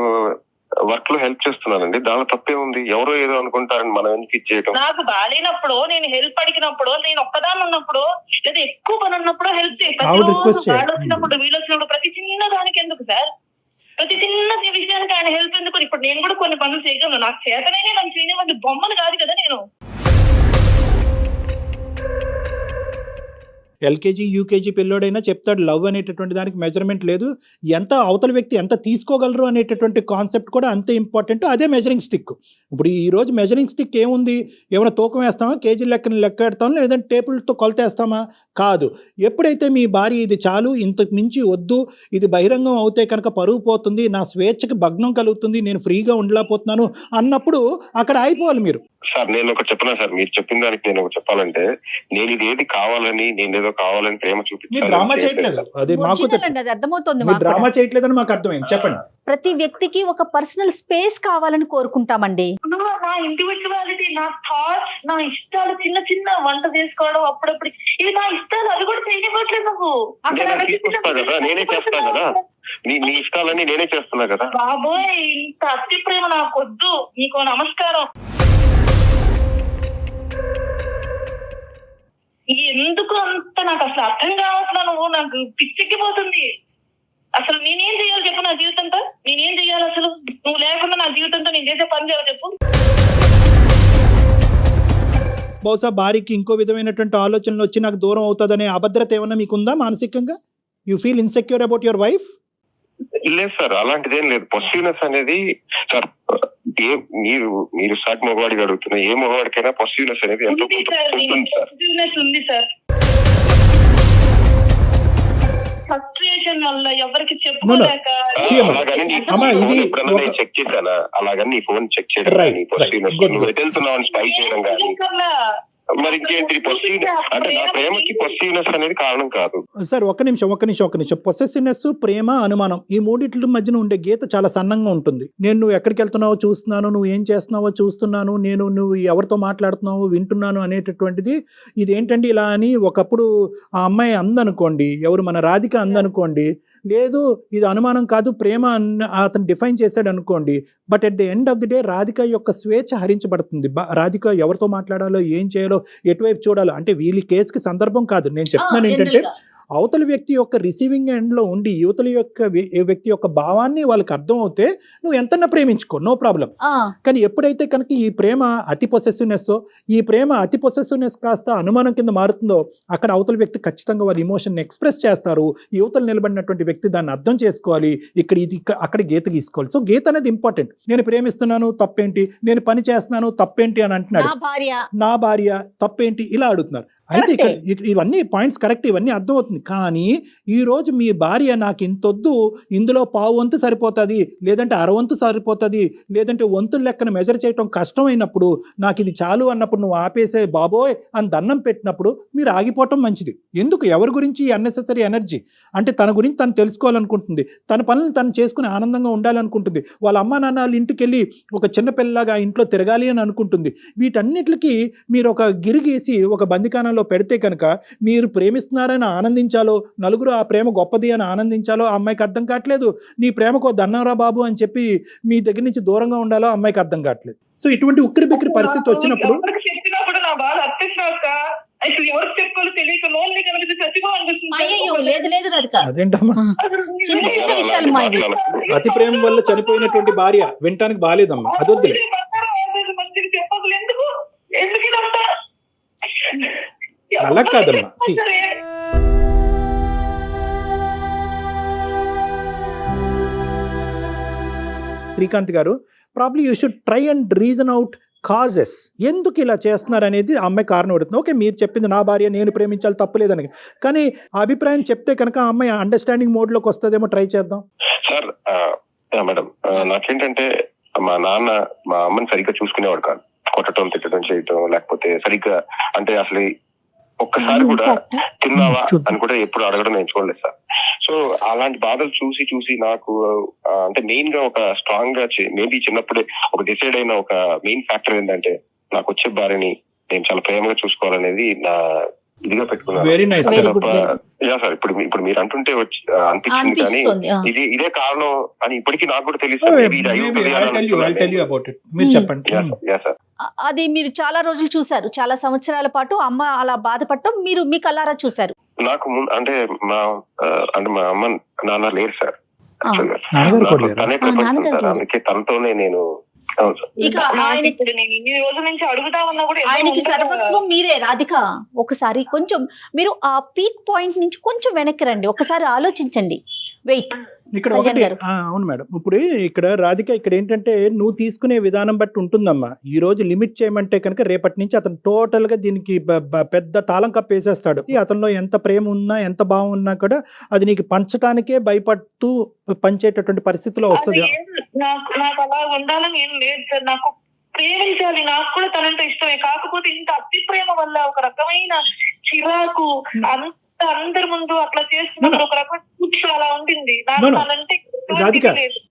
వర్క్ లో హెల్ప్ చేస్తున్నానండి, దానిలో తప్పే ఉంది. ఎవరో ఏదో అనుకుంటారని మనం ఎందుకు ఇచ్చేయటం. నాకు బాగాలేనప్పుడు, నేను హెల్ప్ అడిగినప్పుడు, నేను ఒక్కదాన్ని ఉన్నప్పుడు, లేదా ఎక్కువ పని ఉన్నప్పుడు హెల్ప్ చేస్తాను. వాళ్ళు వచ్చినప్పుడు, వీళ్ళు వచ్చినప్పుడు, ప్రతి చిన్న దానికి ఎందుకు సార్? ప్రతి చిన్న విషయానికి ఆయన హెల్ప్ ఎందుకు? ఇప్పుడు నేను కూడా కొన్ని పనులు చేయగలను, నాకు చేతనే, నన్ను చేయనివ్వండి, బొమ్మను కాదు కదా నేను. ఎల్కేజీ యూకేజీ పిల్లోడైనా చెప్తాడు లవ్ అనేటటువంటి దానికి మెజర్మెంట్ లేదు, ఎంత అవతల వ్యక్తి ఎంత తీసుకోగలరు అనేటటువంటి కాన్సెప్ట్ కూడా అంతే ఇంపార్టెంట్. అదే మెజరింగ్ స్టిక్. ఇప్పుడు ఈ రోజు మెజరింగ్ స్టిక్ ఏముంది? ఏమైనా తూకం వేస్తామా, కేజీ లెక్క పెడతామా, లేదంటే టేబుల్తో కొలతేస్తామా? కాదు. ఎప్పుడైతే మీ భార్య ఇది చాలు, ఇంతకు మించి వద్దు, ఇది బహిరంగం అవుతే కనుక పరుగు పోతుంది, నా స్వేచ్ఛకి భగ్నం కలుగుతుంది, నేను ఫ్రీగా ఉండలేకపోతున్నాను అన్నప్పుడు అక్కడ అయిపోవాలి మీరు. సార్ నేను ఒక చెప్పనా సార్, మీరు చెప్పిన దానికి నేను ఒక చెప్పాలంటే, నేను ఇది ఏది కావాలని, నేను ఏదో కావాలని ప్రేమ చూపించాను. డ్రామా చేయట్లేదు, అది మాకు అర్థమవుతుంది. డ్రామా చేయట్లేదని మాకు అర్థమైంది. చెప్పండి. ప్రతి వ్యక్తికి ఒక పర్సనల్ స్పేస్ కావాలని కోరుకుంటామండి. నా ఇండివిజువాలిటీ, నా థాట్స్, నా ఇష్టాలు, చిన్న చిన్న వంట చేసుకోవడం అప్పుడప్పుడు, ఇవి నా ఇష్టాలు, అవి కూడా చేయనివ్వట్లేదు నువ్వు. తీసుకొస్తా కదా, నేనే చేస్తా కదా, నీ ఇష్టాలన్నీ నేనే చేస్తున్నా కదా. బాబోయ్, ఇంత అతి ప్రేమ నాకు వద్దు, నీకు నమస్కారం. ఎందుకు అంత నాకు అసలు అర్థం కావట్లా. నువ్వు నాకు పిచ్చెక్కిపోతుంది. అసలు నేనేం చెయ్యాలి చెప్పు? నా జీవితంతో నేనేం చెయ్యాలి అసలు? నువ్వు లేకుండా నా జీవితంతో నేను చేసే పని చేయాలి చెప్పు? బహుశా భార్యకి ఇంకో విధమైనటువంటి ఆలోచనలు వచ్చి నాకు దూరం అవుతుందనే అభద్రత ఏమన్నా మీకుందా మానసికంగా? You feel insecure about your wife? లేదు సార్, అలాంటిదేం లేదు. పొసిటివ్నెస్ అనేది సార్, మీరు సాటి మగవాడికి అడుగుతున్నా, ఏ మగవాడికైనా పొసిటివ్నెస్ అనేది ఎంతో ఉంది సార్. ఫ్రస్ట్రేషన్ వల్ల ఎవరికి చెప్పుకోలేక చెక్ చేశానా, అలాగని ఫోన్ చెక్ చేశాను, పొసిటివ్నెస్ నువ్వు వెళ్తున్నావు స్పై చేయడం కానీ మరి ఇంకేంటి పొసిటివ్నెస్ అంటే? నా ప్రేమకి పొసిటివ్నెస్ అనేది కారణం కాదు సార్. ఒక్క నిమిషం. పొసెసివ్నెస్, ప్రేమ, అనుమానం, ఈ మూడిట్ల మధ్యన ఉండే గీత చాలా సన్నంగా ఉంటుంది. నువ్వు ఎక్కడికి వెళ్తున్నావో చూస్తున్నాను, నువ్వు ఏం చేస్తున్నావో చూస్తున్నాను, నువ్వు ఎవరితో మాట్లాడుతున్నావో వింటున్నాను అనేటటువంటిది. ఇది ఏంటండి ఇలా అని ఒకప్పుడు ఆ అమ్మాయి అందనుకోండి, ఎవరు మన రాధిక అందనుకోండి, లేదు ఇది అనుమానం కాదు ప్రేమ అతను డిఫైన్ చేశాడు అనుకోండి. But at the end of the day Radhika యొక్క స్వేచ్ఛ హరించబడుతుంది. రాధిక ఎవరితో మాట్లాడాలో, ఏం చేయాలో, ఎటువైపు చూడాలో, అంటే వీళ్ళ కేసుకి సందర్భం కాదు. నేను చెప్తున్నాను ఏంటంటే, అవతల వ్యక్తి యొక్క రిసీవింగ్ ఎండ్లో ఉండి యువతల యొక్క వ్యక్తి యొక్క భావాన్ని వాళ్ళకి అర్థం అవుతే నువ్వు ఎంతన్నా ప్రేమించుకో, నో ప్రాబ్లం. కానీ ఎప్పుడైతే కనుక ఈ ప్రేమ అతి పొసెసివ్నెస్ కాస్త అనుమానం కింద మారుతుందో, అక్కడ అవతల వ్యక్తి ఖచ్చితంగా వాళ్ళ ఇమోషన్ ఎక్స్ప్రెస్ చేస్తారు. యువతలు నిలబడినటువంటి వ్యక్తి దాన్ని అర్థం చేసుకోవాలి. అక్కడ గీత గీసుకోవాలి. సో గీత అనేది ఇంపార్టెంట్. నేను ప్రేమిస్తున్నాను తప్పేంటి, నేను పని చేస్తున్నాను తప్పేంటి అని అంటున్నాడు. నా భార్య తప్పేంటి ఇలా అడుగుతున్నారు. అయితే ఇవన్నీ పాయింట్స్ కరెక్ట్, ఇవన్నీ అర్థమవుతుంది. కానీ ఈ రోజు మీ భార్య నాకు ఇంతొద్దు, ఇందులో పావు వంతు సరిపోతుంది, లేదంటే అరవంతు సరిపోతుంది, లేదంటే వంతుల లెక్కన మెజర్ చేయటం కష్టమైనప్పుడు, నాకు ఇది చాలు అన్నప్పుడు నువ్వు ఆపేసే బాబోయ్ అని దండం పెట్టినప్పుడు మీరు ఆగిపోవటం మంచిది. ఎందుకు ఎవరి గురించి అన్నెసెసరీ ఎనర్జీ? అంటే తన గురించి తను తెలుసుకోవాలనుకుంటుంది, తన పనులను తను చేసుకుని ఆనందంగా ఉండాలనుకుంటుంది, వాళ్ళ అమ్మా నాన్న వాళ్ళ ఇంటికి వెళ్ళి ఒక చిన్నపిల్లలాగా ఇంట్లో తిరగాలి అని అనుకుంటుంది. వీటన్నిటికీ మీరు ఒక గిరిగీసి ఒక బందికానంలో పెడితే కనుక మీరు ప్రేమిస్తున్నారని ఆనందించాలో, నలుగురు ఆ ప్రేమ గొప్పది అని ఆనందించాలో ఆ అమ్మాయికి అర్థం కావట్లేదు. నీ ప్రేమకు దన్నవరా బాబు అని చెప్పి మీ దగ్గర నుంచి దూరంగా ఉండాలో అమ్మాయికి అర్థం కావట్లేదు. సో ఇటువంటి ఉక్కిరి బిక్కిరి పరిస్థితి వచ్చినప్పుడు చెప్పినప్పుడు నా బాధ అర్థిస్తాక అసలు ఎవరికి చెప్పుకోవాలో తెలియక లోన్లీ కనిపిస్తే చచ్చిపోవాలనిపిస్తుంది. అదేంటమ్మా, చిన్న చిన్న విషయాలు అతి ప్రేమ వల్ల చనిపోయినటువంటి భార్య వినటానికి బాగాలేదమ్మా, అదొద్దులే. ఎందుకు ఎందుకు ఇదంతా అలా కాదమ్మా. శ్రీకాంత్ గారు, probably you should try and reason out causes. ఎందుకు ఇలా చేస్తున్నారు అనేది ఆ అమ్మాయి కారణం అడుగుతుంది. ఓకే, మీరు చెప్పింది నా భార్య నేను ప్రేమించాలి తప్పులేదని, కానీ ఆ అభిప్రాయం చెప్తే కనుక ఆ అమ్మాయి అండర్స్టాండింగ్ మోడ్ లోకి వస్తుందేమో, ట్రై చేద్దాం. సార్ మేడం, నాకేంటంటే మా నాన్న మా అమ్మని సరిగ్గా చూసుకునేవాడు కాదు. కొట్టడం, తిట్టడం, చేయటం, లేకపోతే సరిగ్గా అంటే అసలు ఒక్కసారి కూడా తిన్నావా అని కూడా ఎప్పుడు అడగడం నేను చూడలేదు సార్. సో అలాంటి బాధలు చూసి చూసి నాకు అంటే మెయిన్ గా ఒక స్ట్రాంగ్ గా మేబీ చిన్నప్పుడే ఒక డిసైడ్ అయిన ఒక మెయిన్ ఫ్యాక్టర్ ఏంటంటే నాకు వచ్చే భార్యని నేను చాలా ప్రేమగా చూసుకోవాలనేది నా ఇదిగా పెట్టుకున్నాను. Very nice sir. ఇప్పుడు మీరు అంటుంటే అనిపించింది, కానీ ఇదే కారణం అని ఇప్పటికీ నాకు కూడా తెలుసు. అది మీరు చాలా రోజులు చూసారు, చాలా సంవత్సరాల పాటు అమ్మ అలా బాధపడటం మీరు మీ కళ్ళారా చూసారు. నాకు అంటే మా అమ్మ నాన్న లేరు సార్. తనే ప్రపంచం సార్, అందుకే తనతోనే నేను. ఇక ఆయనకి సర్వస్వం మీరే. రాధిక, ఒకసారి కొంచెం మీరు ఆ పీక్ పాయింట్ నుంచి కొంచెం వెనక్కి రండి, ఒకసారి ఆలోచించండి. వెయిట్ ఇక్కడ ఒకటి, అవును మేడం, ఇప్పుడు ఇక్కడ రాధిక, ఇక్కడ ఏంటంటే నువ్వు తీసుకునే విధానం బట్టి ఉంటుందమ్మా. ఈ రోజు లిమిట్ చేయమంటే కనుక రేపటి నుంచి అతను టోటల్ గా దీనికి పెద్ద తాళం కప్పేసేస్తాడు. అతనిలో ఎంత ప్రేమ ఉన్నా, ఎంత బాగున్నా కూడా అది నీకు పంచడానికే భయపడుతూ పంచేటటువంటి పరిస్థితిలో వస్తుంది. నాకు అలా ఉండాలని ఏం లేదు సార్. నాకు ప్రేమించాలి, నాకు కూడా తనంటే ఇష్టమే. కాకపోతే ఇంత అతి ప్రేమ వల్ల ఒక రకమైన చిరాకు, అందరి ముందు అట్లా చేస్తున్నప్పుడు ఒక రకమైన అలా ఉంటుంది. Radhika,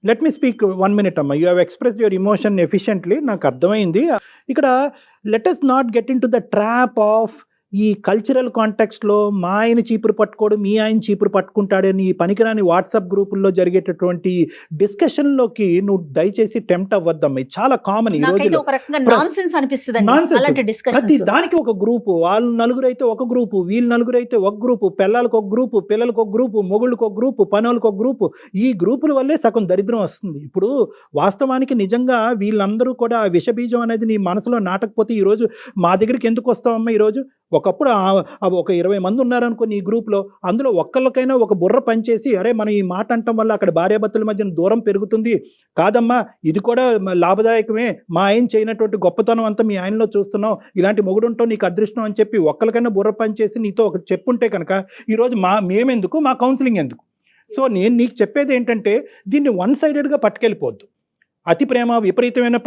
let me speak 1 minute అమ్మా. You have expressed your emotion efficiently, నాకు అర్థమైంది. ఇక్కడ let us not get in to the trap of ఈ కల్చరల్ కాంటెక్స్ట్లో మా ఆయన చీపురు పట్టుకోడు, మీ ఆయన చీపురు పట్టుకుంటాడని ఈ పనికిరాని వాట్సాప్ గ్రూపుల్లో జరిగేటటువంటి డిస్కషన్లోకి నువ్వు దయచేసి టెంప్ట్ అవ్వద్దమ్మా. చాలా కామన్ ఈ రోజుల్లో. ప్రతి దానికి ఒక గ్రూపు, వాళ్ళు నలుగురు అయితే ఒక గ్రూపు, వీళ్ళు నలుగురు అయితే ఒక గ్రూపు, పిల్లలకు ఒక గ్రూపు, పిల్లలకు ఒక గ్రూపు, మొగుళ్ళకు ఒక గ్రూపు, పనులకు ఒక గ్రూపు. ఈ గ్రూపుల వల్లే సగం దరిద్రం వస్తుంది. ఇప్పుడు వాస్తవానికి నిజంగా వీళ్ళందరూ కూడా విషబీజం అనేది నీ మనసులో నాటకపోతే ఈరోజు మా దగ్గరికి ఎందుకు వస్తావమ్మా? ఈరోజు ఒకప్పుడు ఒక 20 మంది ఉన్నారనుకో నీ గ్రూప్లో, అందులో ఒక్కళ్ళకైనా ఒక బుర్ర పనిచేసి అరే మనం ఈ మాట అంటం వల్ల అక్కడ భార్యాభర్తల మధ్యన దూరం పెరుగుతుంది కాదమ్మా, ఇది కూడా లాభదాయకమే, మా ఆయన చేయనటువంటి గొప్పతనం అంతా మీ ఆయనలో చూస్తున్నావు, ఇలాంటి మొగుడుంటావు నీకు అదృష్టం అని చెప్పి ఒక్కరికైనా బుర్ర పనిచేసి నీతో ఒక చెప్పుంటే కనుక ఈరోజు మేమెందుకు, మా కౌన్సిలింగ్ ఎందుకు? సో నేను నీకు చెప్పేది ఏంటంటే దీన్ని 1-sidedగా పట్టుకెళ్ళిపోద్దు. అతి ప్రేమ, విపరీతమైన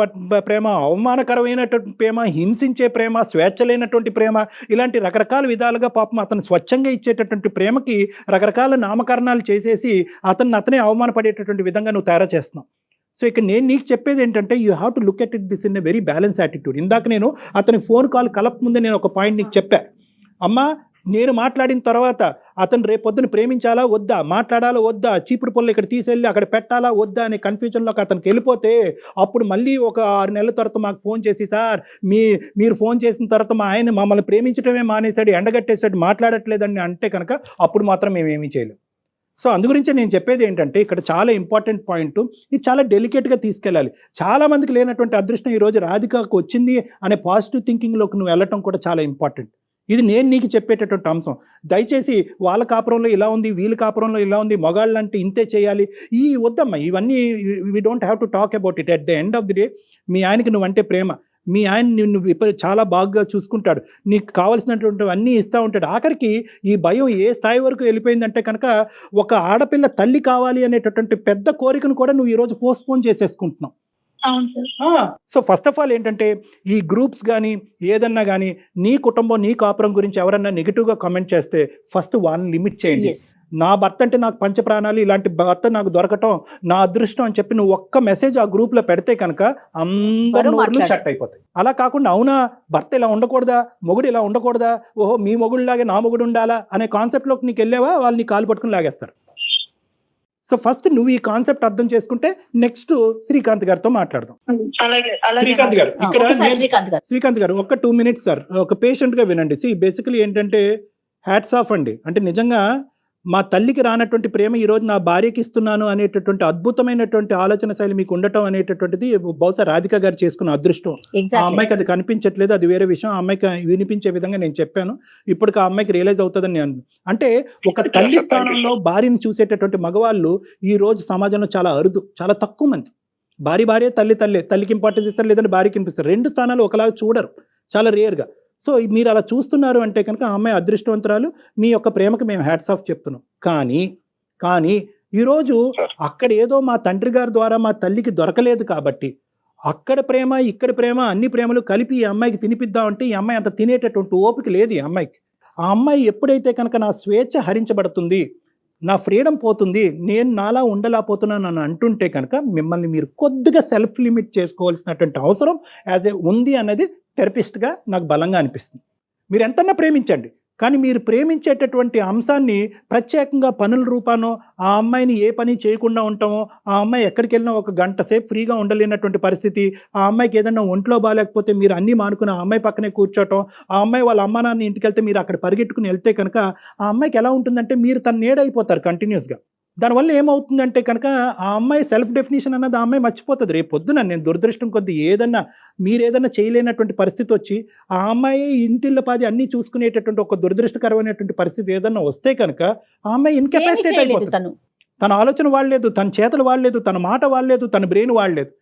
ప్రేమ, అవమానకరమైనటువంటి ప్రేమ, హింసించే ప్రేమ, స్వేచ్ఛ లేనటువంటి ప్రేమ, ఇలాంటి రకరకాల విధాలుగా పాపం అతను స్వచ్ఛంగా ఇచ్చేటటువంటి ప్రేమకి రకరకాల నామకరణాలు చేసేసి అతనే అవమానపడేటటువంటి విధంగా నువ్వు తయారు చేస్తున్నావు. సో ఇక్కడ నేను నీకు చెప్పేది ఏంటంటే you have to look at it this in a very balance attitude. ఇందాక నేను అతని ఫోన్ కాల్ కలపముందే నేను ఒక పాయింట్ నీకు చెప్పా. అమ్మా, నేను మాట్లాడిన తర్వాత అతను రేపొద్దున ప్రేమించాలా వద్దా, మాట్లాడాలా వద్దా, చీపురు పొల్లు ఇక్కడ తీసేళ్ళి అక్కడ పెట్టాలా వద్దా అనే కన్ఫ్యూజన్లోకి అతనికి వెళ్ళిపోతే అప్పుడు మళ్ళీ ఒక 6 నెలల తర్వాత మాకు ఫోన్ చేసి సార్ మీరు ఫోన్ చేసిన తర్వాత మా ఆయన మమ్మల్ని ప్రేమించడమే మానేశాడు, ఎండగట్టేశాడు, మాట్లాడట్లేదని అంటే కనుక అప్పుడు మాత్రం మేమేమీ చేయలేం. సో అందుగురించి నేను చెప్పేది ఏంటంటే ఇక్కడ చాలా ఇంపార్టెంట్ పాయింట్, ఇది చాలా డెలికేట్గా తీసుకెళ్ళాలి. చాలామందికి లేనటువంటి అదృష్టం ఈరోజు రాధికకు వచ్చింది అనే పాజిటివ్ థింకింగ్లోకి నువ్వు వెళ్ళటం కూడా చాలా ఇంపార్టెంట్. ఇది నేను నీకు చెప్పేటటువంటి అంశం. దయచేసి వాళ్ళ కాపురంలో ఇలా ఉంది, వీళ్ళ కాపురంలో ఇలా ఉంది, మగాళ్ళు అంటే ఇంతే చేయాలి, ఈ వద్దమ్మా. ఇవన్నీ we don't have to talk about it. At the end of the day మీ ఆయనకి నువ్వంటే ప్రేమ, మీ ఆయన నిన్ను చాలా బాగా చూసుకుంటాడు, నీకు కావాల్సినటువంటి అన్నీ ఇస్తూ ఉంటాడు. ఆఖరికి ఈ భయం ఏ స్థాయి వరకు వెళ్ళిపోయిందంటే కనుక ఒక ఆడపిల్ల తల్లి కావాలి అనేటటువంటి పెద్ద కోరికను కూడా నువ్వు ఈరోజు పోస్ట్పోన్ చేసేసుకుంటున్నావు. సో ఫస్ట్ ఆఫ్ ఆల్ ఏంటంటే ఈ గ్రూప్స్ కానీ ఏదన్నా కానీ నీ కుటుంబం నీ కాపురం గురించి ఎవరన్నా నెగిటివ్గా కామెంట్ చేస్తే ఫస్ట్ వాళ్ళని లిమిట్ చేయండి. నా భర్త అంటే నాకు పంచప్రాణాలు, ఇలాంటి భర్త నాకు దొరకటం నా అదృష్టం అని చెప్పి నువ్వు ఒక్క మెసేజ్ ఆ గ్రూప్లో పెడితే కనుక అందరూ నోర్లు షట్ అయిపోతాయి. అలా కాకుండా అవునా భర్త ఇలా ఉండకూడదా, మొగుడు ఇలా ఉండకూడదా, ఓహో మీ మొగుడులాగే నా మొగుడు ఉండాలా అనే కాన్సెప్ట్లోకి నీకు వెళ్ళావా వాళ్ళు నీ కాలు పట్టుకుని లాగేస్తారు. సో ఫస్ట్ నువ్వు ఈ కాన్సెప్ట్ అర్థం చేసుకుంటే నెక్స్ట్ శ్రీకాంత్ గారితో మాట్లాడదాం. శ్రీకాంత్ గారు ఇక్కడ శ్రీకాంత్ గారు ఒక 2 minutes సార్, ఒక పేషెంట్ గా వినండి. బేసికలీ ఏంటంటే హ్యాట్స్ ఆఫ్ అండి. అంటే నిజంగా మా తల్లికి రానటువంటి ప్రేమ ఈరోజు నా భార్యకి ఇస్తున్నాను అనేటటువంటి అద్భుతమైనటువంటి ఆలోచన శైలి మీకు ఉండటం అనేటటువంటిది బహుశా రాధిక గారు చేసుకున్న అదృష్టం. ఆ అమ్మాయికి అది కనిపించట్లేదు, అది వేరే విషయం. ఆ అమ్మాయికి వినిపించే విధంగా నేను చెప్పాను, ఇప్పటికి ఆ అమ్మాయికి రియలైజ్ అవుతుందని నేను అంటే ఒక తల్లి స్థానంలో భార్యను చూసేటటువంటి మగవాళ్ళు ఈ రోజు సమాజంలో చాలా అరుదు, చాలా తక్కువ మంది. భార్య తల్లికి ఇంపార్టెన్స్ ఇస్తారు, లేదంటే భార్యకి ఇస్తారు. 2 స్థానాలు ఒకలాగా చూడరు, చాలా రేర్గా. సో మీరు అలా చూస్తున్నారు అంటే కనుక ఆ అమ్మాయి అదృష్టవంతురాలు, మీ యొక్క ప్రేమకు మేము హ్యాట్స్ ఆఫ్ చెప్తున్నాం. కానీ ఈరోజు అక్కడ ఏదో మా తండ్రి గారి ద్వారా మా తల్లికి దొరకలేదు కాబట్టి అక్కడ ప్రేమ ఇక్కడ ప్రేమ అన్ని ప్రేమలు కలిపి ఈ అమ్మాయికి తినిపిద్దామంటే ఈ అమ్మాయి అంత తినేటటువంటి ఓపిక లేదు ఈ అమ్మాయికి. ఆ అమ్మాయి ఎప్పుడైతే కనుక నా స్వేచ్ఛ హరించబడుతుంది, నా ఫ్రీడమ్ పోతుంది, నేను నాలా ఉండలేకపోతున్నాను అని అంటుంటే కనుక మిమ్మల్ని మీరు కొద్దిగా సెల్ఫ్ లిమిట్ చేసుకోవాల్సినటువంటి అవసరం ఉంది అన్నది థెరపిస్ట్గా నాకు బలంగా అనిపిస్తుంది. మీరు ఎంతన్నా ప్రేమించండి, కానీ మీరు ప్రేమించేటటువంటి అంశాన్ని ప్రత్యేకంగా పనుల రూపానో ఆ అమ్మాయిని ఏ పని చేయకుండా ఉంటామో, ఆ అమ్మాయి ఎక్కడికి వెళ్ళినా 1 గంట సేపు ఫ్రీగా ఉండలేనటువంటి పరిస్థితి, ఆ అమ్మాయికి ఏదైనా ఒంట్లో బాగాలేకపోతే మీరు అన్నీ మానుకుని ఆ అమ్మాయి పక్కనే కూర్చోవటం, ఆ అమ్మాయి వాళ్ళ అమ్మ నాన్న ఇంటికి వెళ్తే మీరు అక్కడ పరిగెట్టుకుని వెళ్తే కనుక ఆ అమ్మాయికి ఎలా ఉంటుందంటే మీరు తన నీడైపోతారు కంటిన్యూస్గా. దానివల్ల ఏమవుతుందంటే కనుక ఆ అమ్మాయి సెల్ఫ్ డెఫినేషన్ అన్నది ఆ అమ్మాయి మర్చిపోతుంది. రేపు పొద్దున నేను దురదృష్టం కొద్ది మీరు ఏదన్నా చేయలేనటువంటి పరిస్థితి వచ్చి ఆ అమ్మాయి ఇంటిల్లపాది అన్నీ చూసుకునేటటువంటి ఒక దురదృష్టకరమైనటువంటి పరిస్థితి ఏదన్నా వస్తే కనుక ఆ అమ్మాయి ఇన్కెపాసిటేట్ అయిపోతుంది. తన ఆలోచన వాడలేదు, తన చేతులు వాడలేదు, తన మాట వాడలేదు, తన బ్రెయిన్ వాడలేదు.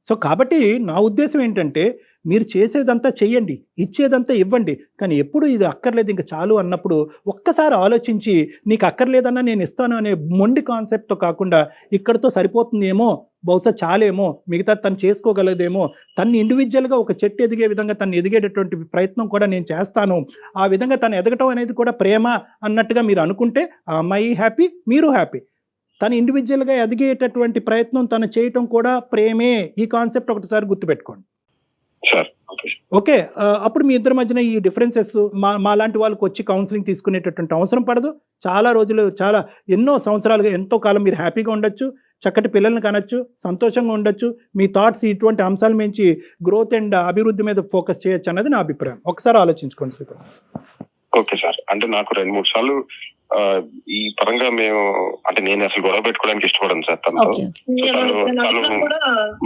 సో కాబట్టి నా ఉద్దేశం ఏంటంటే మీరు చేసేదంతా చెయ్యండి, ఇచ్చేదంతా ఇవ్వండి, కానీ ఎప్పుడు ఇది అక్కర్లేదు ఇంకా చాలు అన్నప్పుడు ఒక్కసారి ఆలోచించి నీకు అక్కర్లేదన్నా నేను ఇస్తాను అనే మొండి కాన్సెప్ట్తో కాకుండా ఇక్కడతో సరిపోతుందేమో, బహుశా చాలేమో, మిగతా తను చేసుకోగలదేమో, తను ఇండివిజువల్గా ఒక చెట్టు ఎదిగే విధంగా తను ఎదిగేటటువంటి ప్రయత్నం కూడా నేను చేస్తాను, ఆ విధంగా తను ఎదగటం అనేది కూడా ప్రేమ అన్నట్టుగా మీరు అనుకుంటే ఆ అమ్మాయి హ్యాపీ, మీరు హ్యాపీ. తను ఇండివిజువల్గా ఎదిగేటటువంటి ప్రయత్నం తను చేయటం కూడా ప్రేమే. ఈ కాన్సెప్ట్ ఒకటిసారి గుర్తుపెట్టుకోండి. ఓకే, అప్పుడు మీ ఇద్దరి మధ్యన ఈ డిఫరెన్సెస్ మా లాంటి వాళ్ళకి వచ్చి కౌన్సిలింగ్ తీసుకునేటటువంటి అవసరం పడదు. చాలా రోజులు, చాలా ఎన్నో సంవత్సరాలుగా ఎంతో కాలం మీరు హ్యాపీగా ఉండొచ్చు, చక్కటి పిల్లల్ని కనొచ్చు, సంతోషంగా ఉండొచ్చు. మీ థాట్స్ ఇటువంటి అంశాల మించి గ్రోత్ అండ్ అభివృద్ధి మీద ఫోకస్ చేయొచ్చు అన్నది నా అభిప్రాయం. ఒకసారి ఆలోచించుకోండి శ్రీకాంత్. ఓకే సార్, అంటే నాకు 2-3 సార్లు ఈ పరంగా మేము అంటే నేను అసలు గొడవ పెట్టుకోవడానికి ఇష్టపడను సార్. తను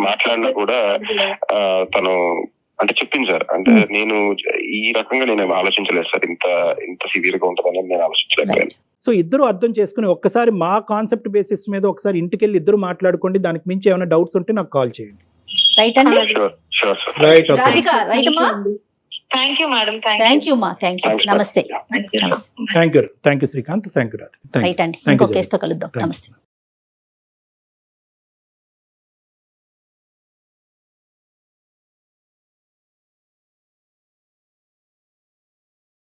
మాట్లాడినా కూడా తను అంటే చెప్పింది సార్, అంటే నేను ఈ రకంగా నేను ఆలోచించలేదు సార్, ఇంత సివియర్ గా ఉంటుందని నేను ఆలోచించలేదు. సో ఇద్దరు అర్థం చేసుకుని ఒక్కసారి మా కాన్సెప్ట్ బేసిస్ మీద ఒకసారి ఇంటికి వెళ్ళి ఇద్దరు మాట్లాడుకోండి. దానికి మించి ఏమైనా డౌట్స్ ఉంటే నాకు కాల్ చేయండి. రైట్ అండి. Right. Thank you madam. Thank you మా. Thank you. నమస్తే. Thank you Srikanth. Thank you Radha. Right అండి. ఇంకో కేసుతో కలుద్దాం. నమస్తే.